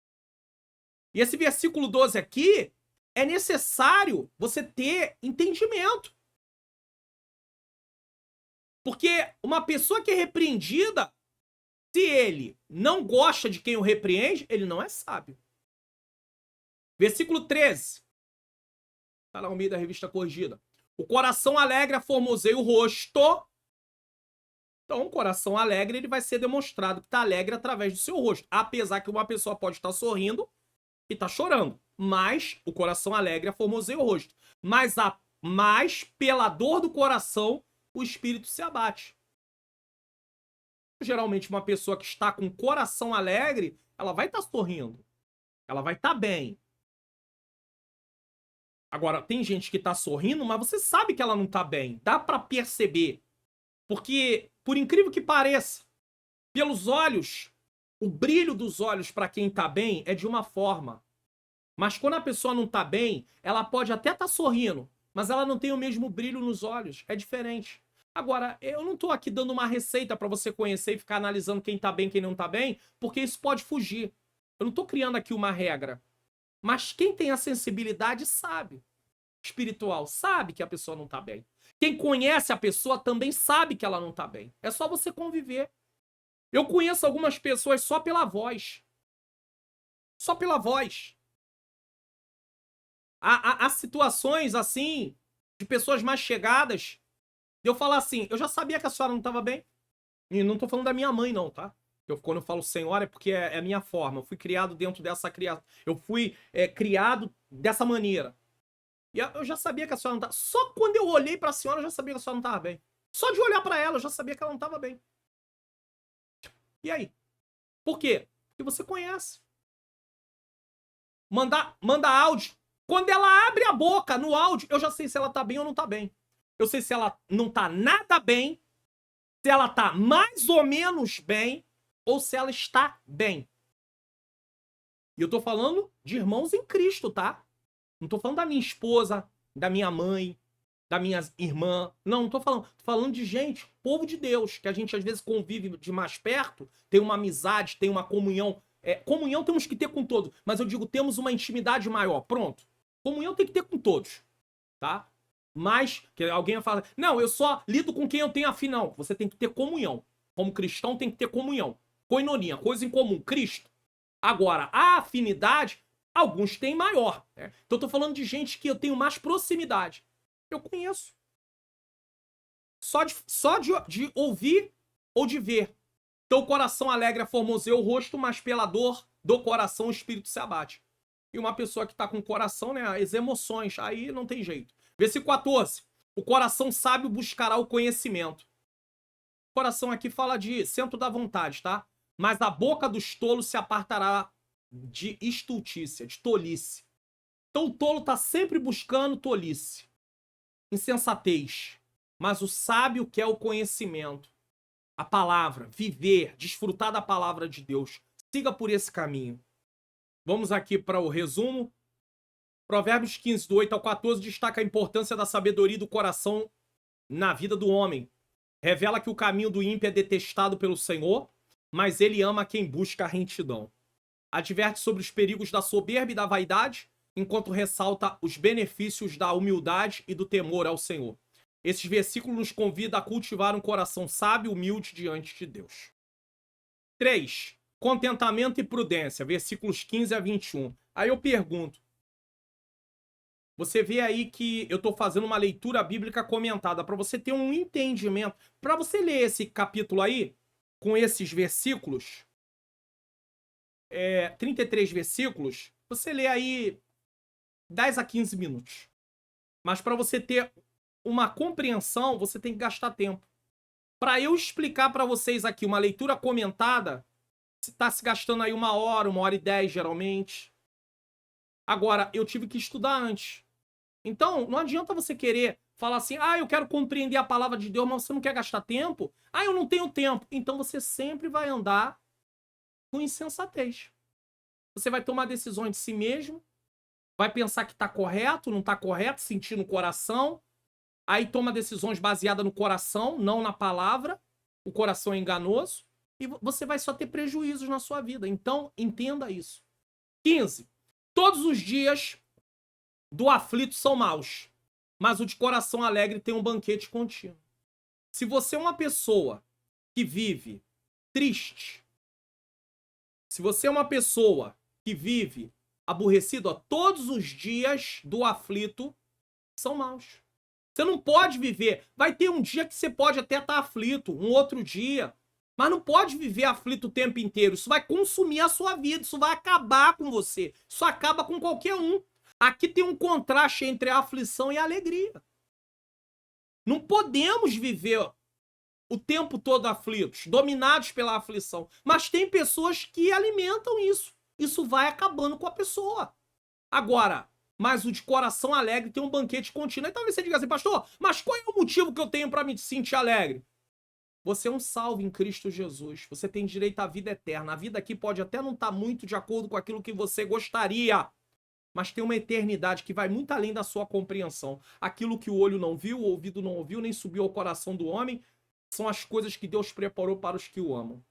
E esse versículo 12 aqui, é necessário você ter entendimento. Porque uma pessoa que é repreendida, se ele não gosta de quem o repreende, ele não é sábio. Versículo 13. Está lá no meio da revista corrigida. O coração alegre formoseia o rosto. Então, o coração alegre, ele vai ser demonstrado que está alegre através do seu rosto. Apesar que uma pessoa pode estar sorrindo e tá chorando. Mas o coração alegre formoseia o rosto. Mas pela dor do coração, o espírito se abate. Geralmente, uma pessoa que está com o coração alegre, ela vai estar sorrindo. Ela vai estar bem. Agora, tem gente que tá sorrindo, mas você sabe que ela não tá bem. Dá pra perceber. Porque, por incrível que pareça, pelos olhos, o brilho dos olhos para quem tá bem é de uma forma. Mas quando a pessoa não tá bem, ela pode até estar sorrindo, mas ela não tem o mesmo brilho nos olhos. É diferente. Agora, eu não tô aqui dando uma receita para você conhecer e ficar analisando quem tá bem e quem não tá bem, porque isso pode fugir. Eu não tô criando aqui uma regra. Mas quem tem a sensibilidade sabe. Espiritual sabe que a pessoa não tá bem. Quem conhece a pessoa também sabe que ela não tá bem. É só você conviver. Eu conheço algumas pessoas só pela voz. Só pela voz. Há situações assim, de pessoas mais chegadas, de eu falar assim, eu já sabia que a senhora não tava bem. E não tô falando da minha mãe não, tá? Quando eu falo senhora é porque é a minha forma. Eu fui criado dentro dessa criação. Eu fui criado dessa maneira. E eu já sabia que a senhora não tava... Só quando eu olhei pra senhora, eu já sabia que a senhora não tava bem. Só de olhar pra ela, eu já sabia que ela não tava bem. E aí? Por quê? Porque você conhece. Manda áudio. Quando ela abre a boca no áudio, eu já sei se ela tá bem ou não tá bem. Eu sei se ela não tá nada bem, se ela tá mais ou menos bem, ou se ela está bem. E eu tô falando de irmãos em Cristo, tá? Não tô falando da minha esposa, da minha mãe, da minha irmã. Não tô falando. Tô falando de gente, povo de Deus, que a gente às vezes convive de mais perto, tem uma amizade, tem uma comunhão. Comunhão temos que ter com todos, mas eu digo, temos uma intimidade maior. Pronto. Comunhão tem que ter com todos, tá? Mas, que alguém fala, não, eu só lido com quem eu tenho afim. Não, você tem que ter comunhão. Como cristão tem que ter comunhão. Koinonia, coisa em comum, Cristo. Agora, a afinidade, alguns têm maior. Né? Então eu tô falando de gente que eu tenho mais proximidade. Eu conheço. Só de ouvir ou de ver. Então o coração alegre formoseia o rosto, mas pela dor do coração o espírito se abate. e uma pessoa que está com o coração, né, as emoções, aí não tem jeito. Versículo 14. O coração sábio buscará o conhecimento. O coração aqui fala de centro da vontade, tá? Mas a boca dos tolos se apartará de estultícia, de tolice. Então o tolo está sempre buscando tolice, insensatez. Mas o sábio quer o conhecimento, a palavra, viver, desfrutar da palavra de Deus. Siga por esse caminho. Vamos aqui para o resumo. Provérbios 15, do 8 ao 14, destaca a importância da sabedoria do coração na vida do homem. Revela que o caminho do ímpio é detestado pelo Senhor, mas ele ama quem busca a retidão. Adverte sobre os perigos da soberba e da vaidade, enquanto ressalta os benefícios da humildade e do temor ao Senhor. Esses versículos nos convidam a cultivar um coração sábio e humilde diante de Deus. 3. Contentamento e prudência, versículos 15 a 21. Aí eu pergunto, você vê aí que eu estou fazendo uma leitura bíblica comentada, para você ter um entendimento, para você ler esse capítulo aí, com esses versículos, 33 versículos, você lê aí 10 a 15 minutos. Mas para você ter uma compreensão, você tem que gastar tempo. Para eu explicar para vocês aqui uma leitura comentada, está se gastando aí 1 hora e 10 geralmente. Agora, eu tive que estudar antes. Então, não adianta você querer falar assim, eu quero compreender a palavra de Deus, mas você não quer gastar tempo? Eu não tenho tempo. Então você sempre vai andar com insensatez. Você vai tomar decisões de si mesmo, vai pensar que está correto, não está correto, sentir no coração, aí toma decisões baseadas no coração, não na palavra, o coração é enganoso, e você vai só ter prejuízos na sua vida. Então, entenda isso. 15. Todos os dias do aflito são maus, mas o de coração alegre tem um banquete contínuo. Se você é uma pessoa que vive triste, se você é uma pessoa que vive aborrecido, todos os dias do aflito são maus. Você não pode viver. Vai ter um dia que você pode até estar aflito, um outro dia, mas não pode viver aflito o tempo inteiro. Isso vai consumir a sua vida, isso vai acabar com você. Isso acaba com qualquer um. Aqui tem um contraste entre a aflição e a alegria. Não podemos viver o tempo todo aflitos, dominados pela aflição. Mas tem pessoas que alimentam isso. Isso vai acabando com a pessoa. Agora, mas o de coração alegre tem um banquete contínuo. Aí talvez você diga assim, pastor, mas qual é o motivo que eu tenho para me sentir alegre? Você é um salvo em Cristo Jesus. Você tem direito à vida eterna. A vida aqui pode até não estar muito de acordo com aquilo que você gostaria, mas tem uma eternidade que vai muito além da sua compreensão. Aquilo que o olho não viu, o ouvido não ouviu, nem subiu ao coração do homem, são as coisas que Deus preparou para os que o amam.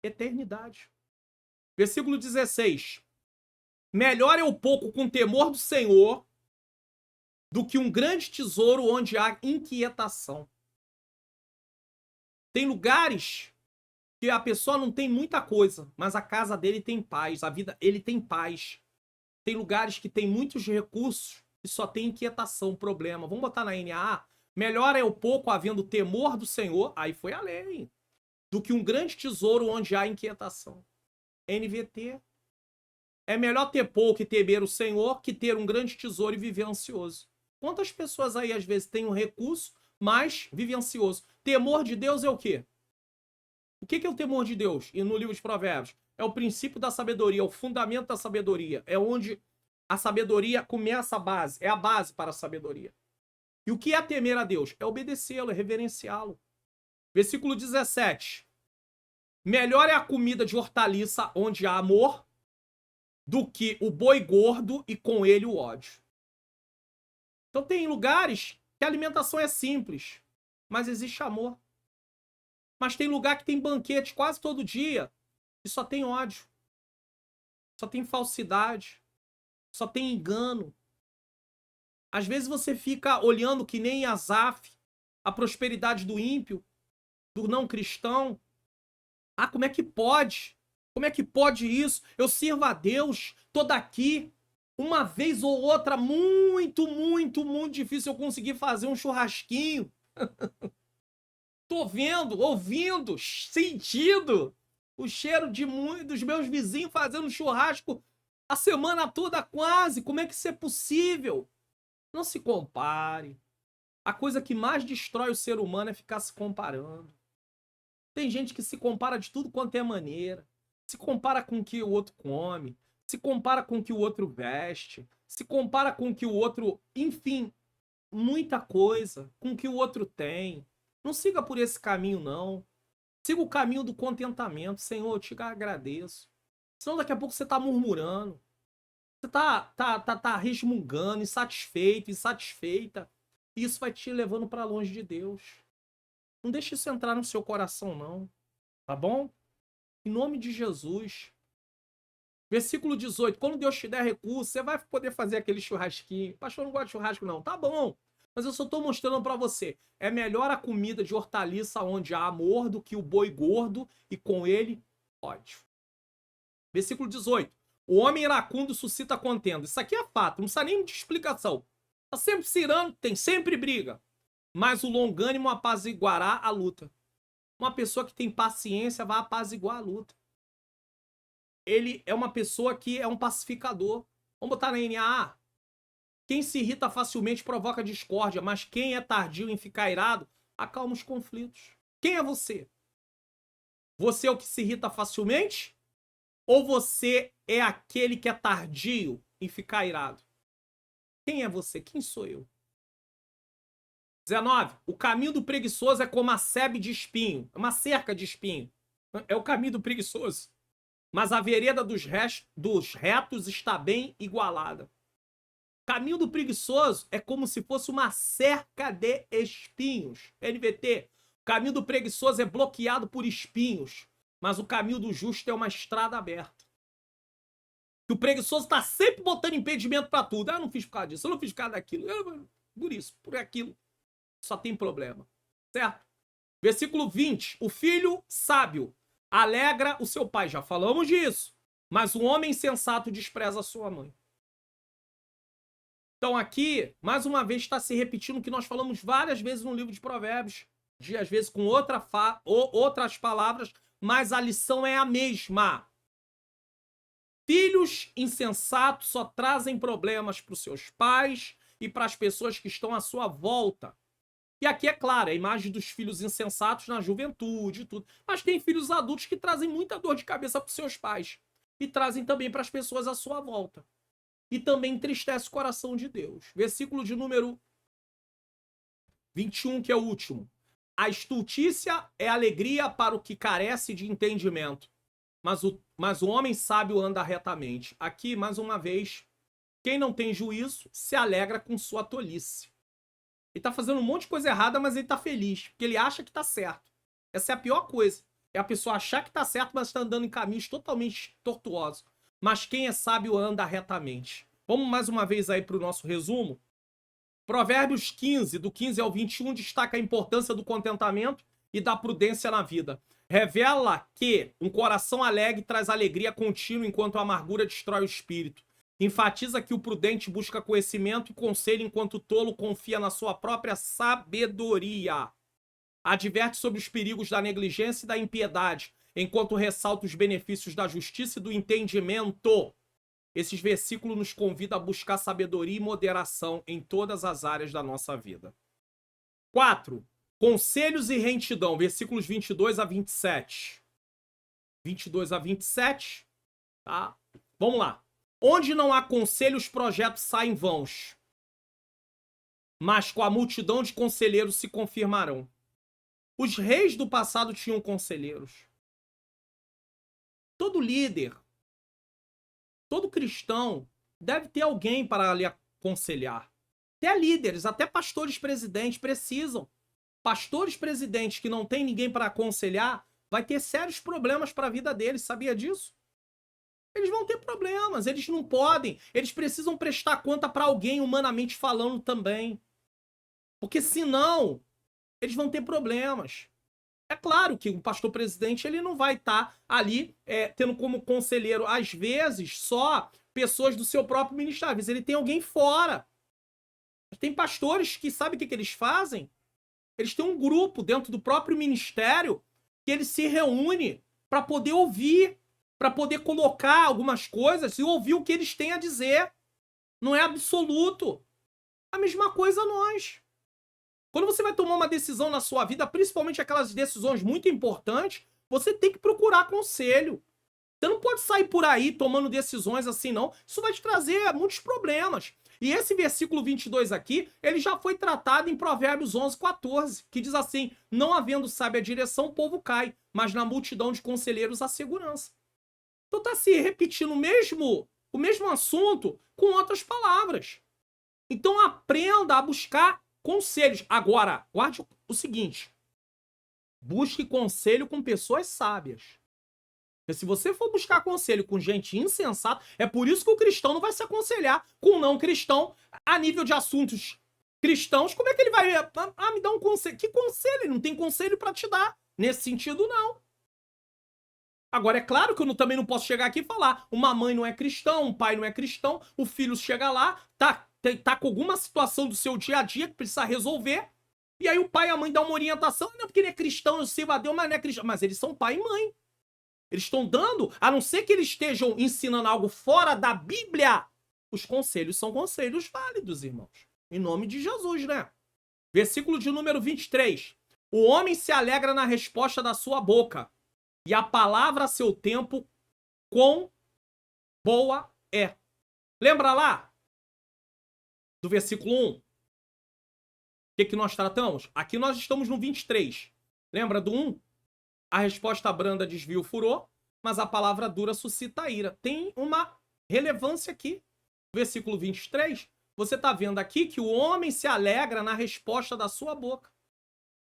Eternidade. Versículo 16. Melhor é o pouco com temor do Senhor do que um grande tesouro onde há inquietação. Tem lugares que a pessoa não tem muita coisa, mas a casa dele tem paz, a vida, ele tem paz. Tem lugares que tem muitos recursos e só tem inquietação, problema. Vamos botar na NAA. Melhor é o pouco havendo temor do Senhor, aí foi além, do que um grande tesouro onde há inquietação. NVT. É melhor ter pouco e temer o Senhor que ter um grande tesouro e viver ansioso. Quantas pessoas aí às vezes têm um recurso, mas vivem ansioso? Temor de Deus é o quê? O que é o temor de Deus? E no livro de Provérbios, é o princípio da sabedoria, o fundamento da sabedoria. É onde a sabedoria começa a base, é a base para a sabedoria. E o que é temer a Deus? É obedecê-lo, é reverenciá-lo. Versículo 17. Melhor é a comida de hortaliça onde há amor do que o boi gordo e com ele o ódio. Então tem lugares que a alimentação é simples, mas existe amor. Mas tem lugar que tem banquete quase todo dia e só tem ódio. Só tem falsidade. Só tem engano. Às vezes você fica olhando que nem Asaf, a prosperidade do ímpio, do não cristão. Como é que pode? Como é que pode isso? Eu sirvo a Deus, tô daqui. Uma vez ou outra, muito difícil eu conseguir fazer um churrasquinho. Tô vendo, ouvindo, sentindo o cheiro dos meus vizinhos fazendo churrasco A semana toda quase. Como é que isso é possível? Não se compare. A coisa que mais destrói o ser humano é ficar se comparando. Tem gente que se compara de tudo quanto é maneira. Se compara com o que o outro come. Se compara com o que o outro veste. Se compara com o que o outro... Enfim, muita coisa. Com o que o outro tem. Não siga por esse caminho, não. Siga o caminho do contentamento. Senhor, eu te agradeço. Senão daqui a pouco você está murmurando. Você tá resmungando, insatisfeito, insatisfeita. E isso vai te levando para longe de Deus. Não deixe isso entrar no seu coração, não. Tá bom? Em nome de Jesus. Versículo 18. Quando Deus te der recurso, você vai poder fazer aquele churrasquinho. Pastor, eu não gosto de churrasco, não. Tá bom. Mas eu só tô mostrando para você. É melhor a comida de hortaliça onde há amor do que o boi gordo e com ele ódio. Versículo 18. O homem iracundo suscita contenda. Isso aqui é fato, não precisa nem de explicação. Tá sempre cirando, tem sempre briga. Mas o longânimo apaziguará a luta. Uma pessoa que tem paciência vai apaziguar a luta. Ele é uma pessoa que é um pacificador. Vamos botar na NAA. Quem se irrita facilmente provoca discórdia, mas quem é tardio em ficar irado acalma os conflitos. Quem é você? Você é o que se irrita facilmente? Ou você é aquele que é tardio em ficar irado? Quem é você? Quem sou eu? 19. O caminho do preguiçoso é como a sebe de espinho. É uma cerca de espinho. É o caminho do preguiçoso. Mas a vereda dos retos está bem igualada. O caminho do preguiçoso é como se fosse uma cerca de espinhos. NVT. O caminho do preguiçoso é bloqueado por espinhos. Mas o caminho do justo é uma estrada aberta. Que o preguiçoso está sempre botando impedimento para tudo. Ah, eu não fiz por causa disso, eu não fiz por causa daquilo. Por isso, por aquilo. Só tem problema. Certo? Versículo 20. O filho sábio alegra o seu pai. Já falamos disso. Mas o homem sensato despreza a sua mãe. Então aqui, mais uma vez, está se repetindo o que nós falamos várias vezes no livro de Provérbios. Às vezes com outras palavras, mas a lição é a mesma. Filhos insensatos só trazem problemas para os seus pais e para as pessoas que estão à sua volta. E aqui, é claro, a imagem dos filhos insensatos na juventude e tudo. Mas tem filhos adultos que trazem muita dor de cabeça para os seus pais. E trazem também para as pessoas à sua volta. E também entristece o coração de Deus. Versículo de número 21, que é o último. A estultícia é alegria para o que carece de entendimento. Mas o homem sábio anda retamente. Aqui, mais uma vez, quem não tem juízo se alegra com sua tolice. Ele tá fazendo um monte de coisa errada, mas ele tá feliz, porque ele acha que tá certo. Essa é a pior coisa. É a pessoa achar que tá certo, mas está andando em caminhos totalmente tortuosos. Mas quem é sábio anda retamente. Vamos mais uma vez aí para o nosso resumo. Provérbios 15, do 15 ao 21, destaca a importância do contentamento e da prudência na vida. Revela que um coração alegre traz alegria contínua, enquanto a amargura destrói o espírito. Enfatiza que o prudente busca conhecimento e conselho, enquanto o tolo confia na sua própria sabedoria. Adverte sobre os perigos da negligência e da impiedade, enquanto ressalta os benefícios da justiça e do entendimento. Esses versículos nos convidam a buscar sabedoria e moderação em todas as áreas da nossa vida. 4. Conselhos e retidão, versículos 22 a 27. 22 a 27, tá? Vamos lá. Onde não há conselho, os projetos saem vãos. Mas com a multidão de conselheiros se confirmarão. Os reis do passado tinham conselheiros. Todo líder, todo cristão deve ter alguém para lhe aconselhar. Até líderes, até pastores presidentes precisam. Pastores presidentes que não tem ninguém para aconselhar, vai ter sérios problemas para a vida deles, sabia disso? Eles vão ter problemas, eles não podem, eles precisam prestar conta para alguém, humanamente falando também. Porque senão, eles vão ter problemas. É claro que o pastor presidente ele não vai estar ali tendo como conselheiro, às vezes, só pessoas do seu próprio ministério. Às vezes ele tem alguém fora. Tem pastores que sabem o que eles fazem? Eles têm um grupo dentro do próprio ministério que ele se reúne para poder ouvir para poder colocar algumas coisas e ouvir o que eles têm a dizer. Não é absoluto. A mesma coisa nós. Quando você vai tomar uma decisão na sua vida, principalmente aquelas decisões muito importantes, você tem que procurar conselho. Você não pode sair por aí tomando decisões assim, não. Isso vai te trazer muitos problemas. E esse versículo 22 aqui, ele já foi tratado em Provérbios 11:14, que diz assim: não havendo sábia direção, o povo cai, mas na multidão de conselheiros há segurança. Então tá se repetindo o mesmo assunto com outras palavras. Então aprenda a buscar conselhos. Agora, guarde o seguinte: busque conselho com pessoas sábias. Porque se você for buscar conselho com gente insensata, é por isso que o cristão não vai se aconselhar com um não cristão a nível de assuntos cristãos. Como é que ele vai me dar um conselho? Que conselho? Ele não tem conselho para te dar. Nesse sentido, não. Agora, é claro que eu também não posso chegar aqui e falar: uma mãe não é cristã, um pai não é cristão, o filho chega lá, tá com alguma situação do seu dia a dia que precisa resolver, e aí o pai e a mãe dão uma orientação: não, porque ele é cristão, eu sirvo a Deus, mas não é cristão. Mas eles são pai e mãe. Eles estão dando, a não ser que eles estejam ensinando algo fora da Bíblia, os conselhos são conselhos válidos, irmãos. Em nome de Jesus, né? Versículo de número 23. O homem se alegra na resposta da sua boca, e a palavra a seu tempo, quão boa é. Lembra lá do versículo 1? O que nós tratamos? Aqui nós estamos no 23. Lembra do 1? A resposta branda desvia o furor, mas a palavra dura suscita a ira. Tem uma relevância aqui. Versículo 23, você está vendo aqui que o homem se alegra na resposta da sua boca.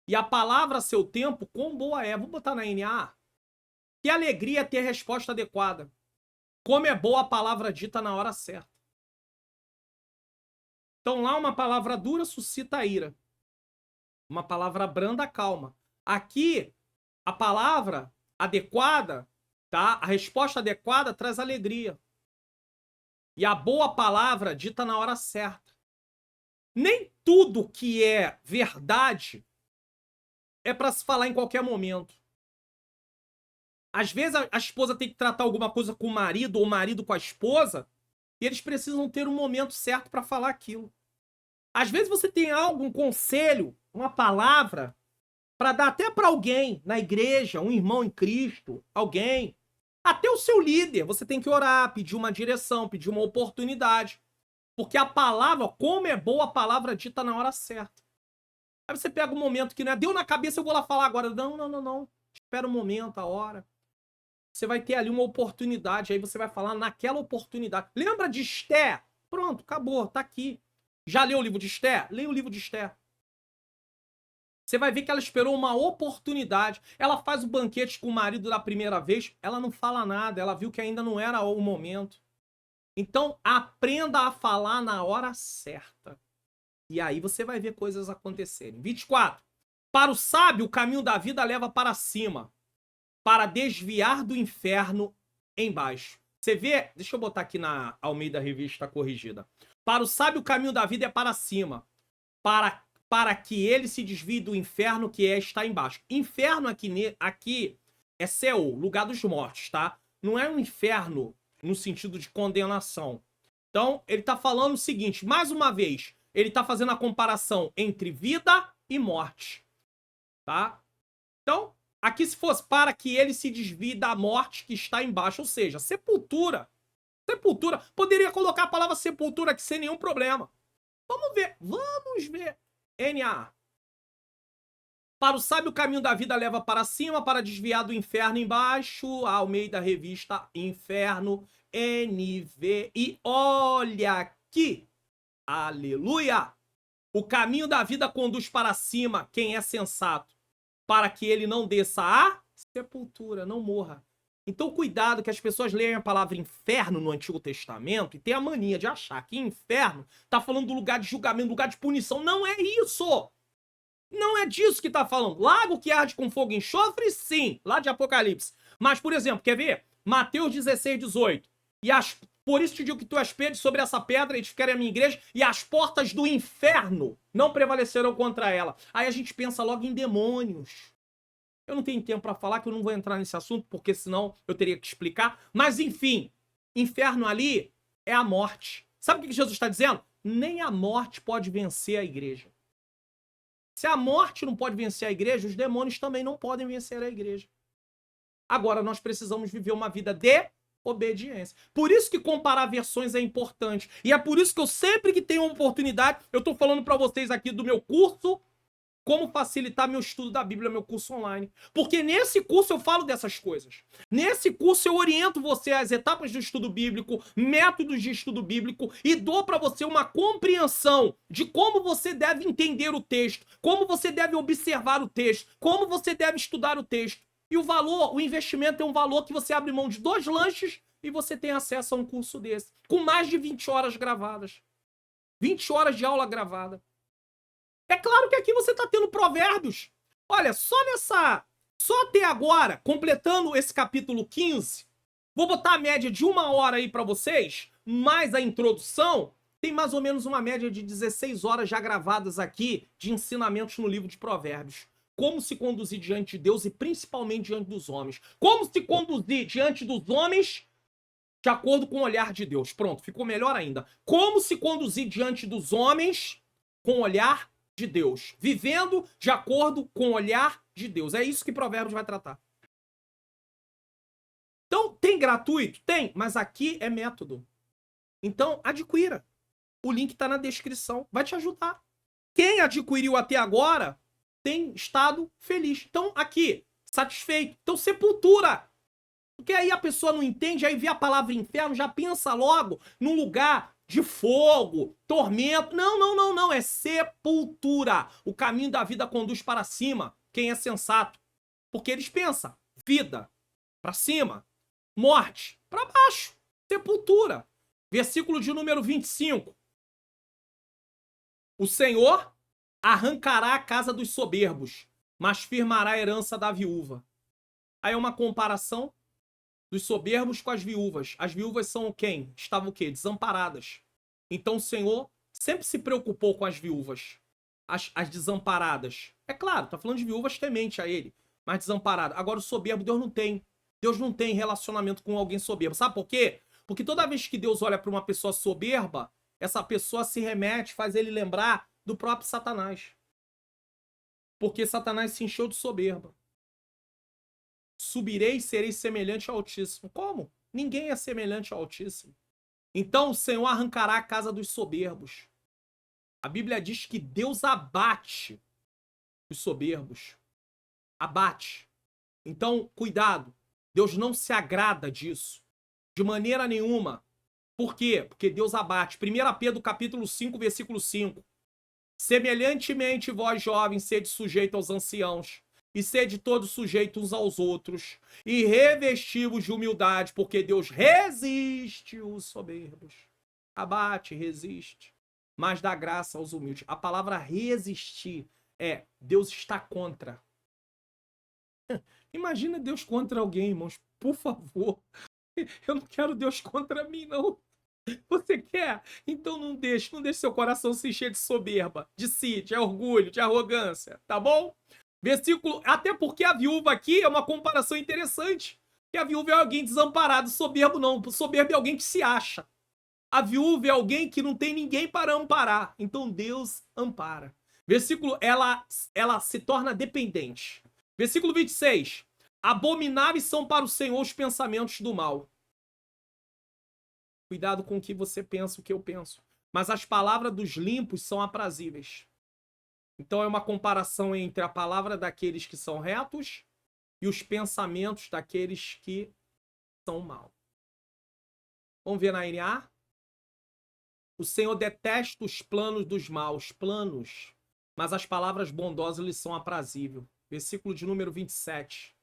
E a palavra a seu tempo, quão boa é. Vou botar na NA. Que alegria ter resposta adequada. Como é boa a palavra dita na hora certa. Então lá uma palavra dura suscita a ira. Uma palavra branda calma. Aqui a palavra adequada, tá? A resposta adequada traz alegria. E a boa palavra dita na hora certa. Nem tudo que é verdade é para se falar em qualquer momento. Às vezes a esposa tem que tratar alguma coisa com o marido ou o marido com a esposa e eles precisam ter um momento certo para falar aquilo. Às vezes você tem algo, um conselho, uma palavra para dar até para alguém na igreja, um irmão em Cristo, alguém, até o seu líder. Você tem que orar, pedir uma direção, pedir uma oportunidade. Porque a palavra, como é boa a palavra dita na hora certa. Aí você pega um momento que não é, deu na cabeça, eu vou lá falar agora. Não. Espera um momento, a hora. Você vai ter ali uma oportunidade, aí você vai falar naquela oportunidade. Lembra de Esther? Pronto, acabou, tá aqui. Já leu o livro de Esther? Leia o livro de Esther. Você vai ver que ela esperou uma oportunidade. Ela faz o banquete com o marido da primeira vez, ela não fala nada, ela viu que ainda não era o momento. Então, aprenda a falar na hora certa. E aí você vai ver coisas acontecerem. 24. Para o sábio, o caminho da vida leva para cima, para desviar do inferno embaixo. Você vê, deixa eu botar aqui na Almeida Revista Corrigida. Para o sábio, o caminho da vida é para cima, para que ele se desvie do inferno que está embaixo. Inferno aqui é Seol, lugar dos mortos, tá? Não é um inferno no sentido de condenação. Então, ele está falando o seguinte, mais uma vez, ele está fazendo a comparação entre vida e morte, tá? Então, aqui se fosse para que ele se desvie da morte que está embaixo, ou seja, sepultura. Sepultura. Poderia colocar a palavra sepultura aqui sem nenhum problema. Vamos ver. NA. Para o sábio, o caminho da vida leva para cima, para desviar do inferno embaixo. A Almeida Revista Inferno, NV. E olha aqui. Aleluia. O caminho da vida conduz para cima quem é sensato, para que ele não desça a sepultura, não morra. Então, cuidado que as pessoas leem a palavra inferno no Antigo Testamento e tem a mania de achar que inferno está falando do lugar de julgamento, lugar de punição. Não é isso! Não é disso que está falando. Lago que arde com fogo e enxofre, sim, lá de Apocalipse. Mas, por exemplo, quer ver? Mateus 16, 18. Por isso te digo que tu és Pedro, sobre essa pedra edificarei a minha igreja, e as portas do inferno não prevalecerão contra ela. Aí a gente pensa logo em demônios. Eu não tenho tempo para falar, que eu não vou entrar nesse assunto, porque senão eu teria que explicar. Mas enfim, inferno ali é a morte. Sabe o que Jesus está dizendo? Nem a morte pode vencer a igreja. Se a morte não pode vencer a igreja, os demônios também não podem vencer a igreja. Agora, nós precisamos viver uma vida de obediência. Por isso que comparar versões é importante. E é por isso que eu sempre que tenho uma oportunidade, eu tô falando para vocês aqui do meu curso, como facilitar meu estudo da Bíblia, meu curso online. Porque nesse curso eu falo dessas coisas. Nesse curso eu oriento você às etapas do estudo bíblico, métodos de estudo bíblico e dou para você uma compreensão de como você deve entender o texto, como você deve observar o texto, como você deve estudar o texto. E o valor, o investimento é um valor que você abre mão de 2 lanches e você tem acesso a um curso desse, com mais de 20 horas gravadas. 20 horas de aula gravada. É claro que aqui você está tendo provérbios. Olha, só até agora, completando esse capítulo 15, vou botar a média de 1 hora aí para vocês, mais a introdução, tem mais ou menos uma média de 16 horas já gravadas aqui de ensinamentos no livro de provérbios. Como se conduzir diante de Deus e principalmente diante dos homens. Como se conduzir diante dos homens de acordo com o olhar de Deus. Pronto, ficou melhor ainda. Como se conduzir diante dos homens com o olhar de Deus. Vivendo de acordo com o olhar de Deus. É isso que Provérbios vai tratar. Então, tem gratuito? Tem, mas aqui é método. Então, adquira. O link está na descrição. Vai te ajudar. Quem adquiriu até agora tem estado feliz. Então, aqui, satisfeito. Então, sepultura. Porque aí a pessoa não entende, aí vê a palavra inferno, já pensa logo num lugar de fogo, tormento. Não, não, não, não. É sepultura. O caminho da vida conduz para cima. Quem é sensato? Porque eles pensam vida para cima, morte para baixo, sepultura. Versículo de número 25. O Senhor arrancará a casa dos soberbos, mas firmará a herança da viúva. Aí é uma comparação dos soberbos com as viúvas. As viúvas são quem? Estavam o quê? Desamparadas. Então o Senhor sempre se preocupou com as viúvas, as desamparadas. É claro, tá falando de viúvas temente a ele, mas desamparada. Agora o soberbo, Deus não tem. Deus não tem relacionamento com alguém soberbo. Sabe por quê? Porque toda vez que Deus olha para uma pessoa soberba, essa pessoa se remete, faz ele lembrar do próprio Satanás. Porque Satanás se encheu de soberba. Subirei e serei semelhante ao Altíssimo. Como? Ninguém é semelhante ao Altíssimo. Então o Senhor arrancará a casa dos soberbos. A Bíblia diz que Deus abate os soberbos. Abate. Então, cuidado. Deus não se agrada disso. De maneira nenhuma. Por quê? Porque Deus abate. 1 Pedro capítulo 5, versículo 5. Semelhantemente, vós jovens, sede sujeitos aos anciãos, e sede todos sujeitos uns aos outros, e revesti-vos de humildade, porque Deus resiste os soberbos. Abate, resiste, mas dá graça aos humildes. A palavra resistir é Deus está contra. Imagina Deus contra alguém, irmãos. Por favor. Eu não quero Deus contra mim, não. Você quer? Então não deixe seu coração se encher de soberba, de si, de orgulho, de arrogância, tá bom? Versículo, até porque a viúva aqui é uma comparação interessante. Que a viúva é alguém desamparado, soberbo não. Soberbo é alguém que se acha. A viúva é alguém que não tem ninguém para amparar. Então Deus ampara. Versículo, ela se torna dependente. Versículo 26. Abomináveis são para o Senhor os pensamentos do mal. Cuidado com o que você pensa, o que eu penso. Mas as palavras dos limpos são aprazíveis. Então é uma comparação entre a palavra daqueles que são retos e os pensamentos daqueles que são maus. Vamos ver na NA? O Senhor detesta os planos dos maus, planos, mas as palavras bondosas lhes são aprazíveis. Versículo de número 27.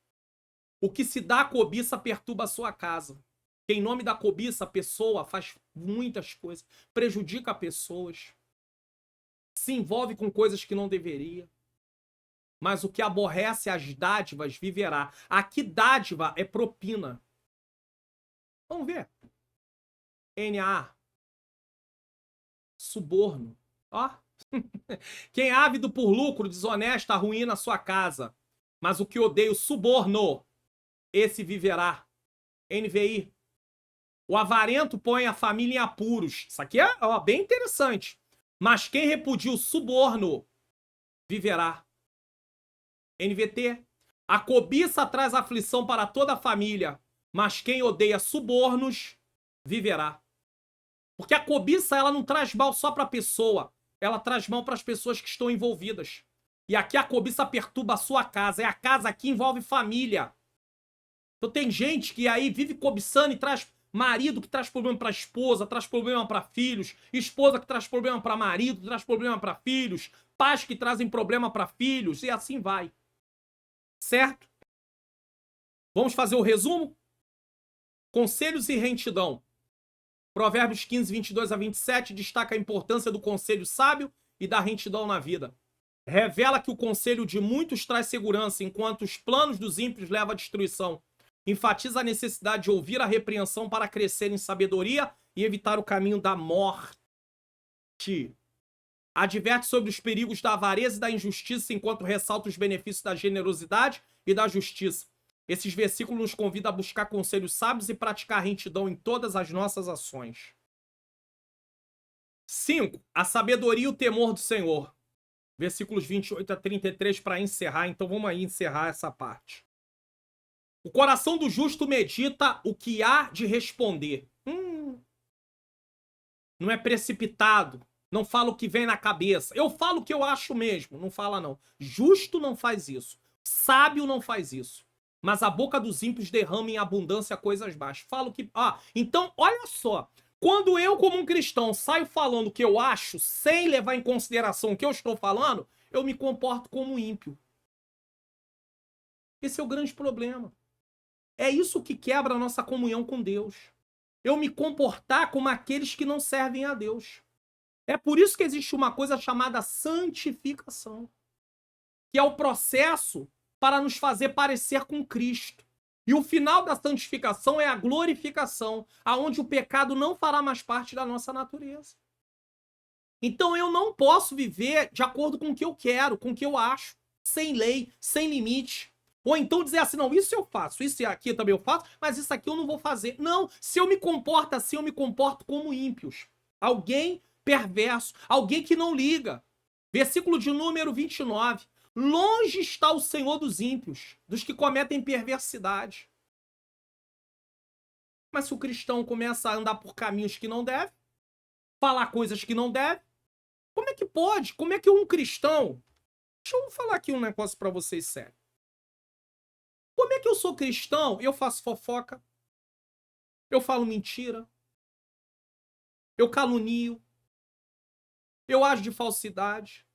O que se dá à cobiça perturba a sua casa. Que em nome da cobiça a pessoa faz muitas coisas, prejudica pessoas, se envolve com coisas que não deveria. Mas o que aborrece as dádivas viverá. Aqui dádiva é propina. Vamos ver. NA. Suborno. Ó. Quem é ávido por lucro, desonesto, arruína a sua casa. Mas o que odeia o suborno, esse viverá. NVI. O avarento põe a família em apuros. Isso aqui é bem interessante. Mas quem repudia o suborno, viverá. NVT. A cobiça traz aflição para toda a família, mas quem odeia subornos, viverá. Porque a cobiça, ela não traz mal só para a pessoa, ela traz mal para as pessoas que estão envolvidas. E aqui a cobiça perturba a sua casa, a casa aqui envolve família. Então tem gente que aí vive cobiçando e traz marido que traz problema para esposa, traz problema para filhos, esposa que traz problema para marido, traz problema para filhos, pais que trazem problema para filhos, e assim vai. Certo? Vamos fazer o resumo? Conselhos e retidão. Provérbios 15, 22 a 27 destaca a importância do conselho sábio e da retidão na vida. Revela que o conselho de muitos traz segurança, enquanto os planos dos ímpios levam à destruição. Enfatiza a necessidade de ouvir a repreensão para crescer em sabedoria e evitar o caminho da morte. Adverte sobre os perigos da avareza e da injustiça, enquanto ressalta os benefícios da generosidade e da justiça. Esses versículos nos convidam a buscar conselhos sábios e praticar retidão em todas as nossas ações. 5. A sabedoria e o temor do Senhor. Versículos 28 a 33 para encerrar. Então vamos aí encerrar essa parte. O coração do justo medita o que há de responder. Não é precipitado. Não fala o que vem na cabeça. Eu falo o que eu acho mesmo. Não fala, não. Justo não faz isso. Sábio não faz isso. Mas a boca dos ímpios derrama em abundância coisas baixas. Falo que... então, olha só. Quando eu, como um cristão, saio falando o que eu acho, sem levar em consideração o que eu estou falando, eu me comporto como ímpio. Esse é o grande problema. É isso que quebra a nossa comunhão com Deus. Eu me comportar como aqueles que não servem a Deus. É por isso que existe uma coisa chamada santificação, que é o processo para nos fazer parecer com Cristo. E o final da santificação é a glorificação, aonde o pecado não fará mais parte da nossa natureza. Então eu não posso viver de acordo com o que eu quero, com o que eu acho, sem lei, sem limite. Ou então dizer assim, não, isso eu faço, isso aqui também eu faço, mas isso aqui eu não vou fazer. Não, se eu me comporto assim, eu me comporto como ímpios. Alguém perverso, alguém que não liga. Versículo de número 29. Longe está o Senhor dos ímpios, dos que cometem perversidade. Mas se o cristão começa a andar por caminhos que não deve, falar coisas que não deve, como é que pode? Como é que um cristão... Deixa eu falar aqui um negócio para vocês sério. Como é que eu sou cristão? Eu faço fofoca, eu falo mentira, eu calunio, eu ajo de falsidade.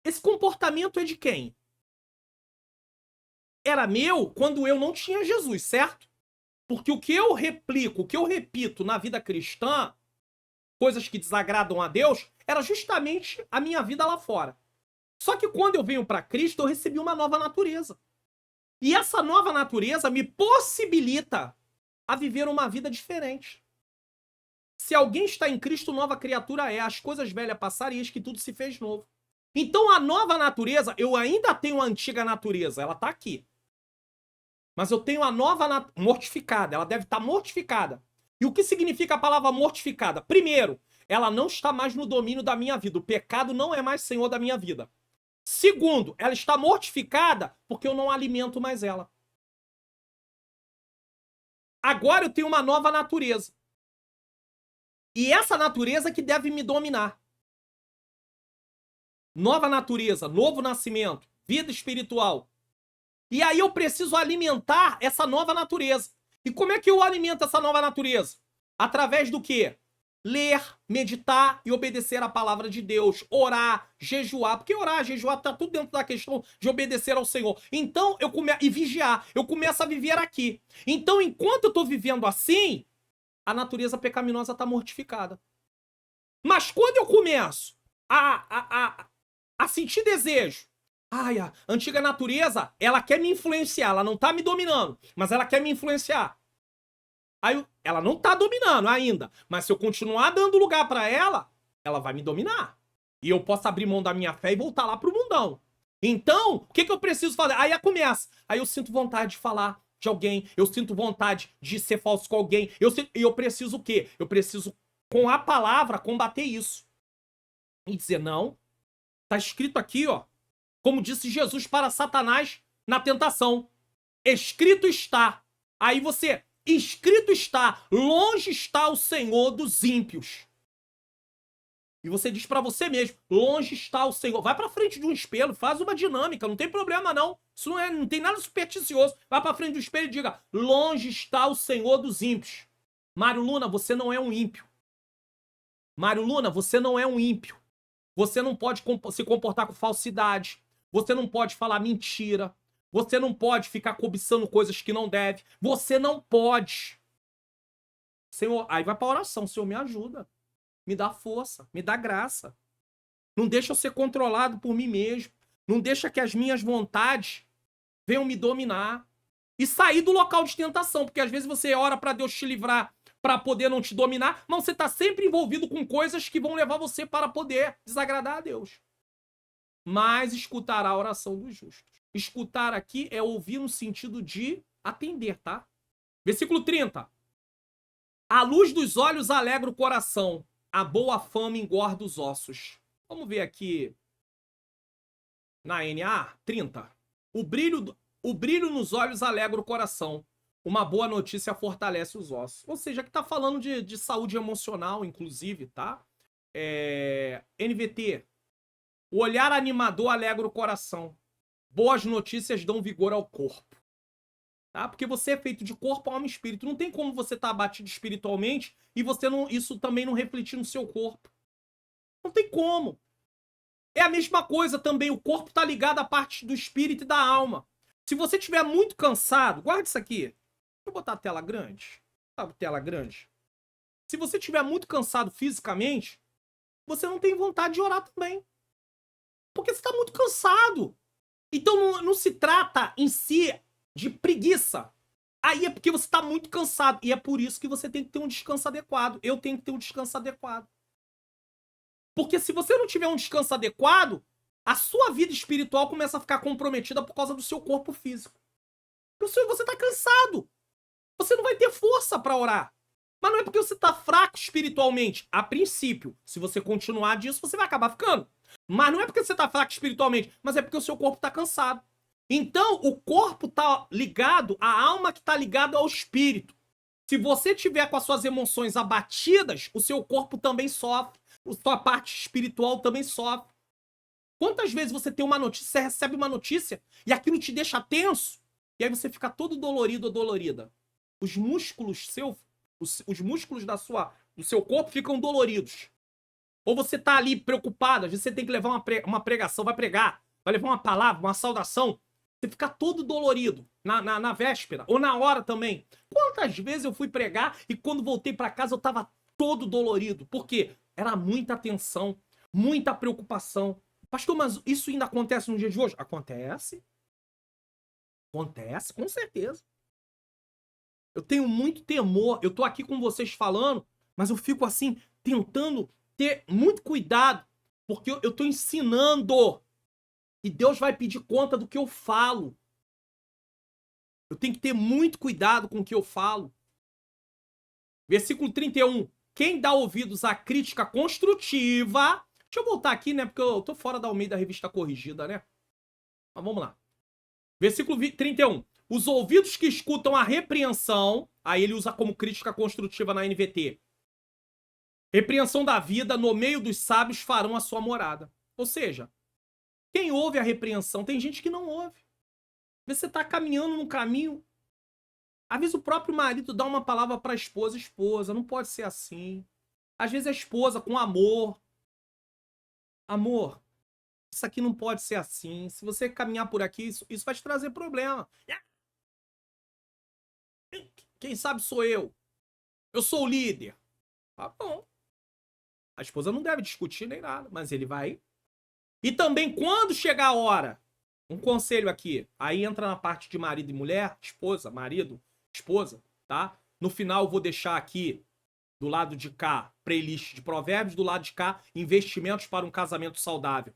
Esse comportamento é de quem? Era meu quando eu não tinha Jesus, certo? Porque o que eu replico, o que eu repito na vida cristã, coisas que desagradam a Deus, era justamente a minha vida lá fora. Só que quando eu venho para Cristo, eu recebi uma nova natureza. E essa nova natureza me possibilita a viver uma vida diferente. Se alguém está em Cristo, nova criatura é. As coisas velhas passaram e eis que tudo se fez novo. Então a nova natureza, eu ainda tenho a antiga natureza, ela está aqui. Mas eu tenho a nova mortificada, ela deve estar mortificada. E o que significa a palavra mortificada? Primeiro, ela não está mais no domínio da minha vida. O pecado não é mais senhor da minha vida. Segundo, ela está mortificada porque eu não alimento mais ela. Agora eu tenho uma nova natureza. E essa natureza que deve me dominar. Nova natureza, novo nascimento, vida espiritual. E aí eu preciso alimentar essa nova natureza. E como é que eu alimento essa nova natureza? Através do quê? Ler, meditar e obedecer a palavra de Deus. Orar, jejuar. Porque orar, jejuar, tá tudo dentro da questão de obedecer ao Senhor. Então, e vigiar. Eu começo a viver aqui. Então, enquanto eu tô vivendo assim, a natureza pecaminosa está mortificada. Mas quando eu começo a sentir desejo, a antiga natureza, ela quer me influenciar, ela não tá me dominando, mas ela quer me influenciar. Aí ela não tá dominando ainda, mas se eu continuar dando lugar para ela, ela vai me dominar. E eu posso abrir mão da minha fé e voltar lá pro mundão. Então, o que eu preciso fazer? Aí começa. Aí eu sinto vontade de falar de alguém, eu sinto vontade de ser falso com alguém, e eu preciso o quê? Eu preciso, com a palavra, combater isso. E dizer, não, tá escrito aqui, ó, como disse Jesus para Satanás na tentação. Escrito está. Aí você, escrito está, longe está o Senhor dos ímpios. E você diz pra você mesmo, longe está o Senhor. Vai pra frente de um espelho, faz uma dinâmica, não tem problema não. Isso não tem nada supersticioso. Vai pra frente do espelho e diga, longe está o Senhor dos ímpios. Mário Luna, você não é um ímpio. Mário Luna, você não é um ímpio. Você não pode se comportar com falsidade. Você não pode falar mentira. Você não pode ficar cobiçando coisas que não deve. Você não pode. Senhor, aí vai pra oração. Senhor, me ajuda. Me dá força, me dá graça. Não deixa eu ser controlado por mim mesmo. Não deixa que as minhas vontades venham me dominar. E sair do local de tentação, porque às vezes você ora para Deus te livrar, para poder não te dominar, mas você está sempre envolvido com coisas que vão levar você para poder desagradar a Deus. Mas escutará a oração dos justos. Escutar aqui é ouvir no sentido de atender, tá? Versículo 30. A luz dos olhos alegra o coração. A boa fama engorda os ossos. Vamos ver aqui na NA 30. O brilho nos olhos alegra o coração. Uma boa notícia fortalece os ossos. Ou seja, que tá falando de saúde emocional, inclusive, tá? NVT. O olhar animador alegra o coração. Boas notícias dão vigor ao corpo. Tá? Porque você é feito de corpo, alma e espírito. Não tem como você estar abatido espiritualmente e isso também não refletir no seu corpo. Não tem como. É a mesma coisa também. O corpo está ligado à parte do espírito e da alma. Se você estiver muito cansado, guarda isso aqui. Deixa eu botar a tela grande. Tá, tela grande. Se você estiver muito cansado fisicamente, você não tem vontade de orar também. Porque você está muito cansado. Então não se trata em si de preguiça. Aí é porque você está muito cansado. E é por isso que você tem que ter um descanso adequado. Eu tenho que ter um descanso adequado. Porque se você não tiver um descanso adequado, a sua vida espiritual começa a ficar comprometida por causa do seu corpo físico. Porque você está cansado. Você não vai ter força para orar. Mas não é porque você está fraco espiritualmente. A princípio, se você continuar disso, você vai acabar ficando. Mas não é porque você está fraco espiritualmente, mas é porque o seu corpo está cansado. Então, o corpo está ligado, a alma que está ligada ao espírito. Se você tiver com as suas emoções abatidas, o seu corpo também sofre. A sua parte espiritual também sofre. Quantas vezes você tem uma notícia, você recebe uma notícia e aquilo te deixa tenso, e aí você fica todo dolorido ou dolorida. Os músculos os músculos do seu corpo ficam doloridos. Ou você tá ali preocupado, às vezes você tem que levar uma pregação, vai pregar, vai levar uma palavra, uma saudação, você fica todo dolorido na véspera, ou na hora também. Quantas vezes eu fui pregar e quando voltei para casa eu tava todo dolorido? Por quê? Era muita tensão, muita preocupação. Pastor, mas isso ainda acontece no dia de hoje? Acontece. Acontece, com certeza. Eu tenho muito temor, eu tô aqui com vocês falando, mas eu fico assim, tentando ter muito cuidado, porque eu tô ensinando. E Deus vai pedir conta do que eu falo. Eu tenho que ter muito cuidado com o que eu falo. Versículo 31. Quem dá ouvidos à crítica construtiva... Deixa eu voltar aqui, né? Porque eu tô fora da Almeida Revista Corrigida, né? Mas vamos lá. Versículo 31. Os ouvidos que escutam a repreensão... Aí ele usa como crítica construtiva na NVT. Repreensão da vida, no meio dos sábios farão a sua morada. Ou seja, quem ouve a repreensão, tem gente que não ouve. Às vezes você tá caminhando num caminho, às vezes o próprio marido dá uma palavra pra esposa, não pode ser assim. Às vezes a esposa com amor. Amor, isso aqui não pode ser assim. Se você caminhar por aqui, isso vai te trazer problema. Quem sabe sou eu. Eu sou o líder. Tá bom. A esposa não deve discutir nem nada, mas ele vai. E também, quando chegar a hora, um conselho aqui, aí entra na parte de marido e mulher, esposa, marido, esposa, tá? No final eu vou deixar aqui, do lado de cá, playlist de provérbios, do lado de cá, investimentos para um casamento saudável.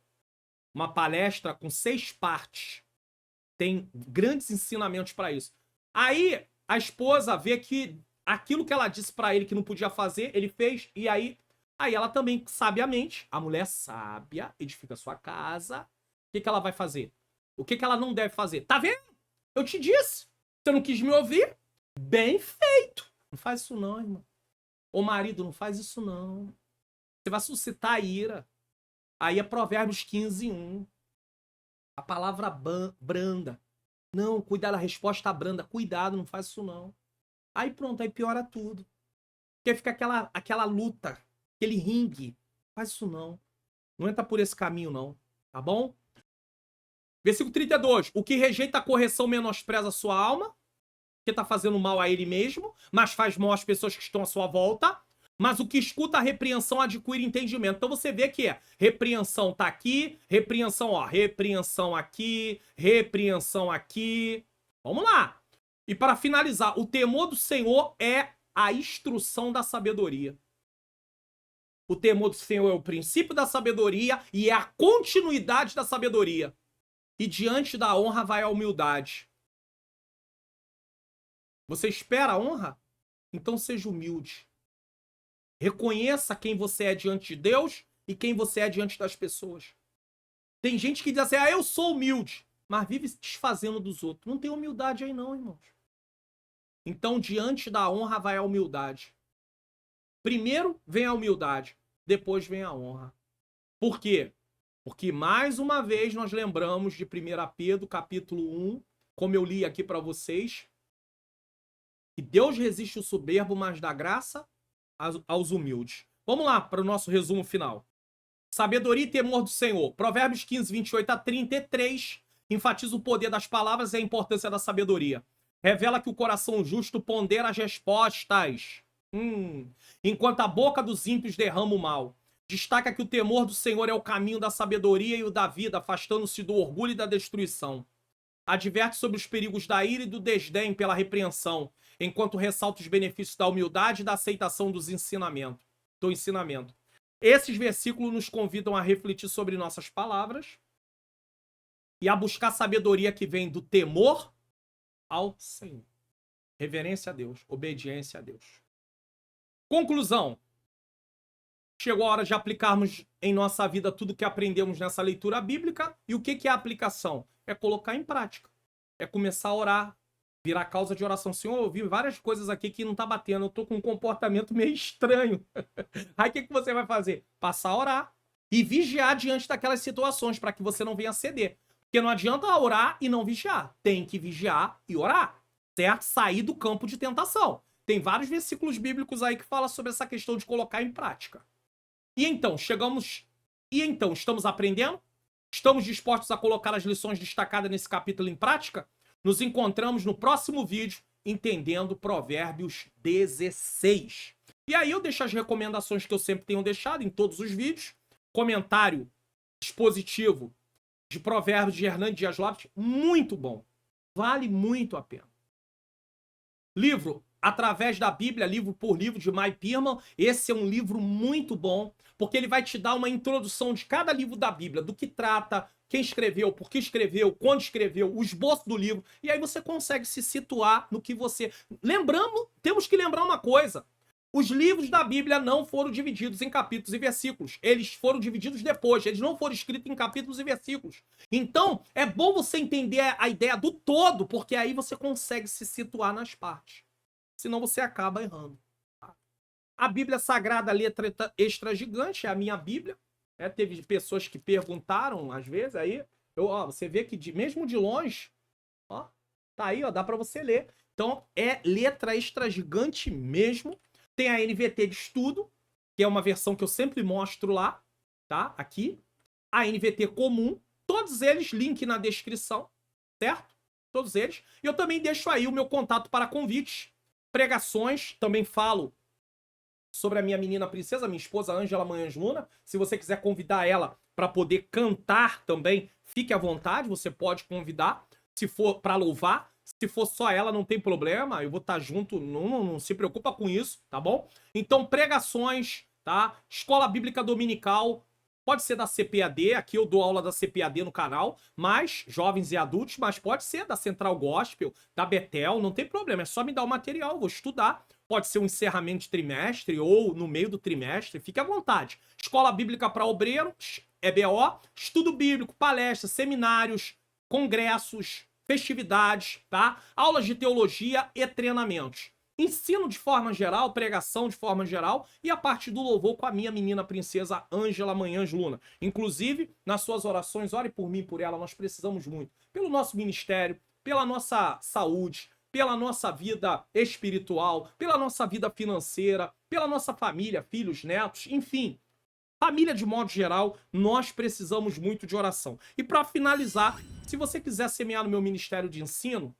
uma palestra com 6 partes. Tem grandes ensinamentos para isso. Aí a esposa vê que aquilo que ela disse para ele que não podia fazer, ele fez, e aí ela também, sabiamente, a mulher sábia, edifica sua casa. O que ela vai fazer? O que ela não deve fazer? Tá vendo? Eu te disse. Você não quis me ouvir? Bem feito. Não faz isso não, irmão. Ô marido, não faz isso não. Você vai suscitar a ira. Aí é Provérbios 15:1. A palavra branda. Não, cuidado, a resposta branda. Cuidado, não faz isso não. Aí pronto, aí piora tudo. Porque fica aquela luta, aquele ringue. Faz isso não. Não entra por esse caminho não. Tá bom? Versículo 32. O que rejeita a correção menospreza a sua alma, que tá fazendo mal a ele mesmo, mas faz mal às pessoas que estão à sua volta. Mas o que escuta a repreensão adquire entendimento. Então você vê que repreensão tá aqui, repreensão, ó, repreensão aqui, repreensão aqui. Vamos lá. E para finalizar, o temor do Senhor é a instrução da sabedoria. O temor do Senhor é o princípio da sabedoria e é a continuidade da sabedoria. E diante da honra vai a humildade. Você espera a honra? Então seja humilde. Reconheça quem você é diante de Deus e quem você é diante das pessoas. Tem gente que diz assim, eu sou humilde, mas vive se desfazendo dos outros. Não tem humildade aí não, irmãos. Então, diante da honra vai a humildade. Primeiro vem a humildade, depois vem a honra. Por quê? Porque, mais uma vez, nós lembramos de 1 Pedro, capítulo 1, como eu li aqui para vocês, que Deus resiste o soberbo, mas dá graça aos humildes. Vamos lá para o nosso resumo final. Sabedoria e temor do Senhor. Provérbios 15, 28 a 33 enfatiza o poder das palavras e a importância da sabedoria. Revela que o coração justo pondera as respostas, enquanto a boca dos ímpios derrama o mal. Destaca que o temor do Senhor é o caminho da sabedoria e o da vida, afastando-se do orgulho e da destruição. Adverte sobre os perigos da ira e do desdém pela repreensão, enquanto ressalta os benefícios da humildade e da aceitação do ensinamento. Esses versículos nos convidam a refletir sobre nossas palavras e a buscar sabedoria que vem do temor ao Senhor. Reverência a Deus, obediência a Deus. Conclusão. Chegou a hora de aplicarmos em nossa vida tudo que aprendemos nessa leitura bíblica. E o que é a aplicação? É colocar em prática. É começar a orar, virar causa de oração. Senhor, eu vi várias coisas aqui que não tá batendo. Eu tô com um comportamento meio estranho. Aí o que você vai fazer? Passar a orar e vigiar diante daquelas situações para que você não venha ceder. Porque não adianta orar e não vigiar. Tem que vigiar e orar, certo? Sair do campo de tentação. Tem vários versículos bíblicos aí que falam sobre essa questão de colocar em prática. E então, estamos aprendendo? Estamos dispostos a colocar as lições destacadas nesse capítulo em prática? Nos encontramos no próximo vídeo, entendendo Provérbios 16. E aí eu deixo as recomendações que eu sempre tenho deixado em todos os vídeos. Comentário expositivo de Provérbios de Hernani Dias Lopes, muito bom. Vale muito a pena. Livro Através da Bíblia, livro por livro, de Mike Pearman. Esse é um livro muito bom, porque ele vai te dar uma introdução de cada livro da Bíblia, do que trata, quem escreveu, por que escreveu, quando escreveu, o esboço do livro, e aí você consegue se situar no que você... Temos que lembrar uma coisa, os livros da Bíblia não foram divididos em capítulos e versículos, eles foram divididos depois, eles não foram escritos em capítulos e versículos. Então, é bom você entender a ideia do todo, porque aí você consegue se situar nas partes. Senão você acaba errando. A Bíblia Sagrada, letra extra gigante, é a minha Bíblia. Teve pessoas que perguntaram, às vezes, aí, você vê que mesmo de longe, tá aí, dá para você ler. Então, é letra extra gigante mesmo. Tem a NVT de estudo, que é uma versão que eu sempre mostro lá, tá? Aqui. A NVT comum, todos eles, link na descrição, certo? Todos eles. E eu também deixo aí o meu contato para convites. Pregações, também falo sobre a minha menina princesa, minha esposa Ângela Manhãs Luna. Se você quiser convidar ela para poder cantar também, fique à vontade, você pode convidar. Se for para louvar, se for só ela, não tem problema, eu vou estar junto, não se preocupa com isso, tá bom? Então, pregações, tá? Escola Bíblica Dominical, pode ser da CPAD, aqui eu dou aula da CPAD no canal, mas jovens e adultos, mas pode ser da Central Gospel, da Betel, não tem problema, é só me dar o material, eu vou estudar. Pode ser um encerramento de trimestre ou no meio do trimestre, fique à vontade. Escola Bíblica para Obreiros, EBO, estudo bíblico, palestras, seminários, congressos, festividades, tá? Aulas de teologia e treinamentos. Ensino de forma geral, pregação de forma geral e a parte do louvor com a minha menina princesa Ângela Manhãs Luna. Inclusive, nas suas orações, ore por mim, por ela, nós precisamos muito. Pelo nosso ministério, pela nossa saúde, pela nossa vida espiritual, pela nossa vida financeira, pela nossa família, filhos, netos, enfim. Família de modo geral, nós precisamos muito de oração. E para finalizar, se você quiser semear no meu ministério de ensino,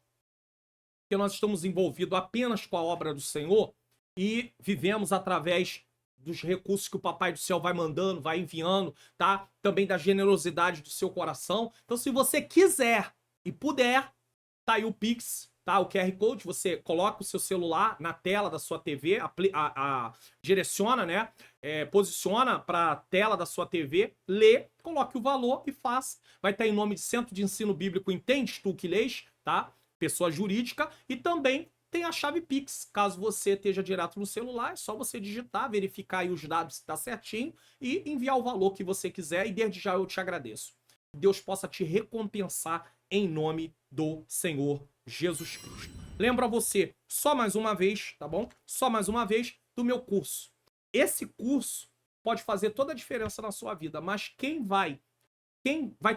que nós estamos envolvidos apenas com a obra do Senhor e vivemos através dos recursos que o Papai do Céu vai mandando, vai enviando, tá? Também da generosidade do seu coração. Então, se você quiser e puder, tá aí o Pix, tá? O QR Code, você coloca o seu celular na tela da sua TV, direciona, né? Posiciona para a tela da sua TV, lê, coloque o valor e faça. Vai estar em nome de Centro de Ensino Bíblico Entendes Tu Que Lês, tá? Pessoa jurídica, e também tem a chave Pix. Caso você esteja direto no celular, é só você digitar, verificar aí os dados se está certinho e enviar o valor que você quiser, e desde já eu te agradeço. Deus possa te recompensar em nome do Senhor Jesus Cristo. Lembro a você, só mais uma vez, tá bom? Só mais uma vez, do meu curso. Esse curso pode fazer toda a diferença na sua vida, mas quem vai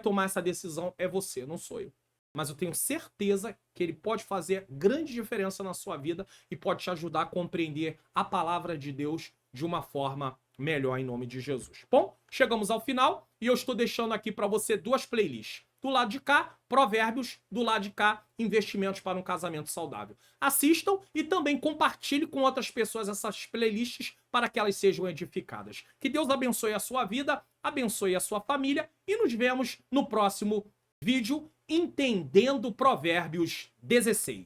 tomar essa decisão é você, não sou eu. Mas eu tenho certeza que ele pode fazer grande diferença na sua vida e pode te ajudar a compreender a palavra de Deus de uma forma melhor em nome de Jesus. Bom, chegamos ao final e eu estou deixando aqui para você duas playlists. Do lado de cá, provérbios, do lado de cá, investimentos para um casamento saudável. Assistam e também compartilhe com outras pessoas essas playlists para que elas sejam edificadas. Que Deus abençoe a sua vida, abençoe a sua família e nos vemos no próximo vídeo Entendendo Provérbios 16.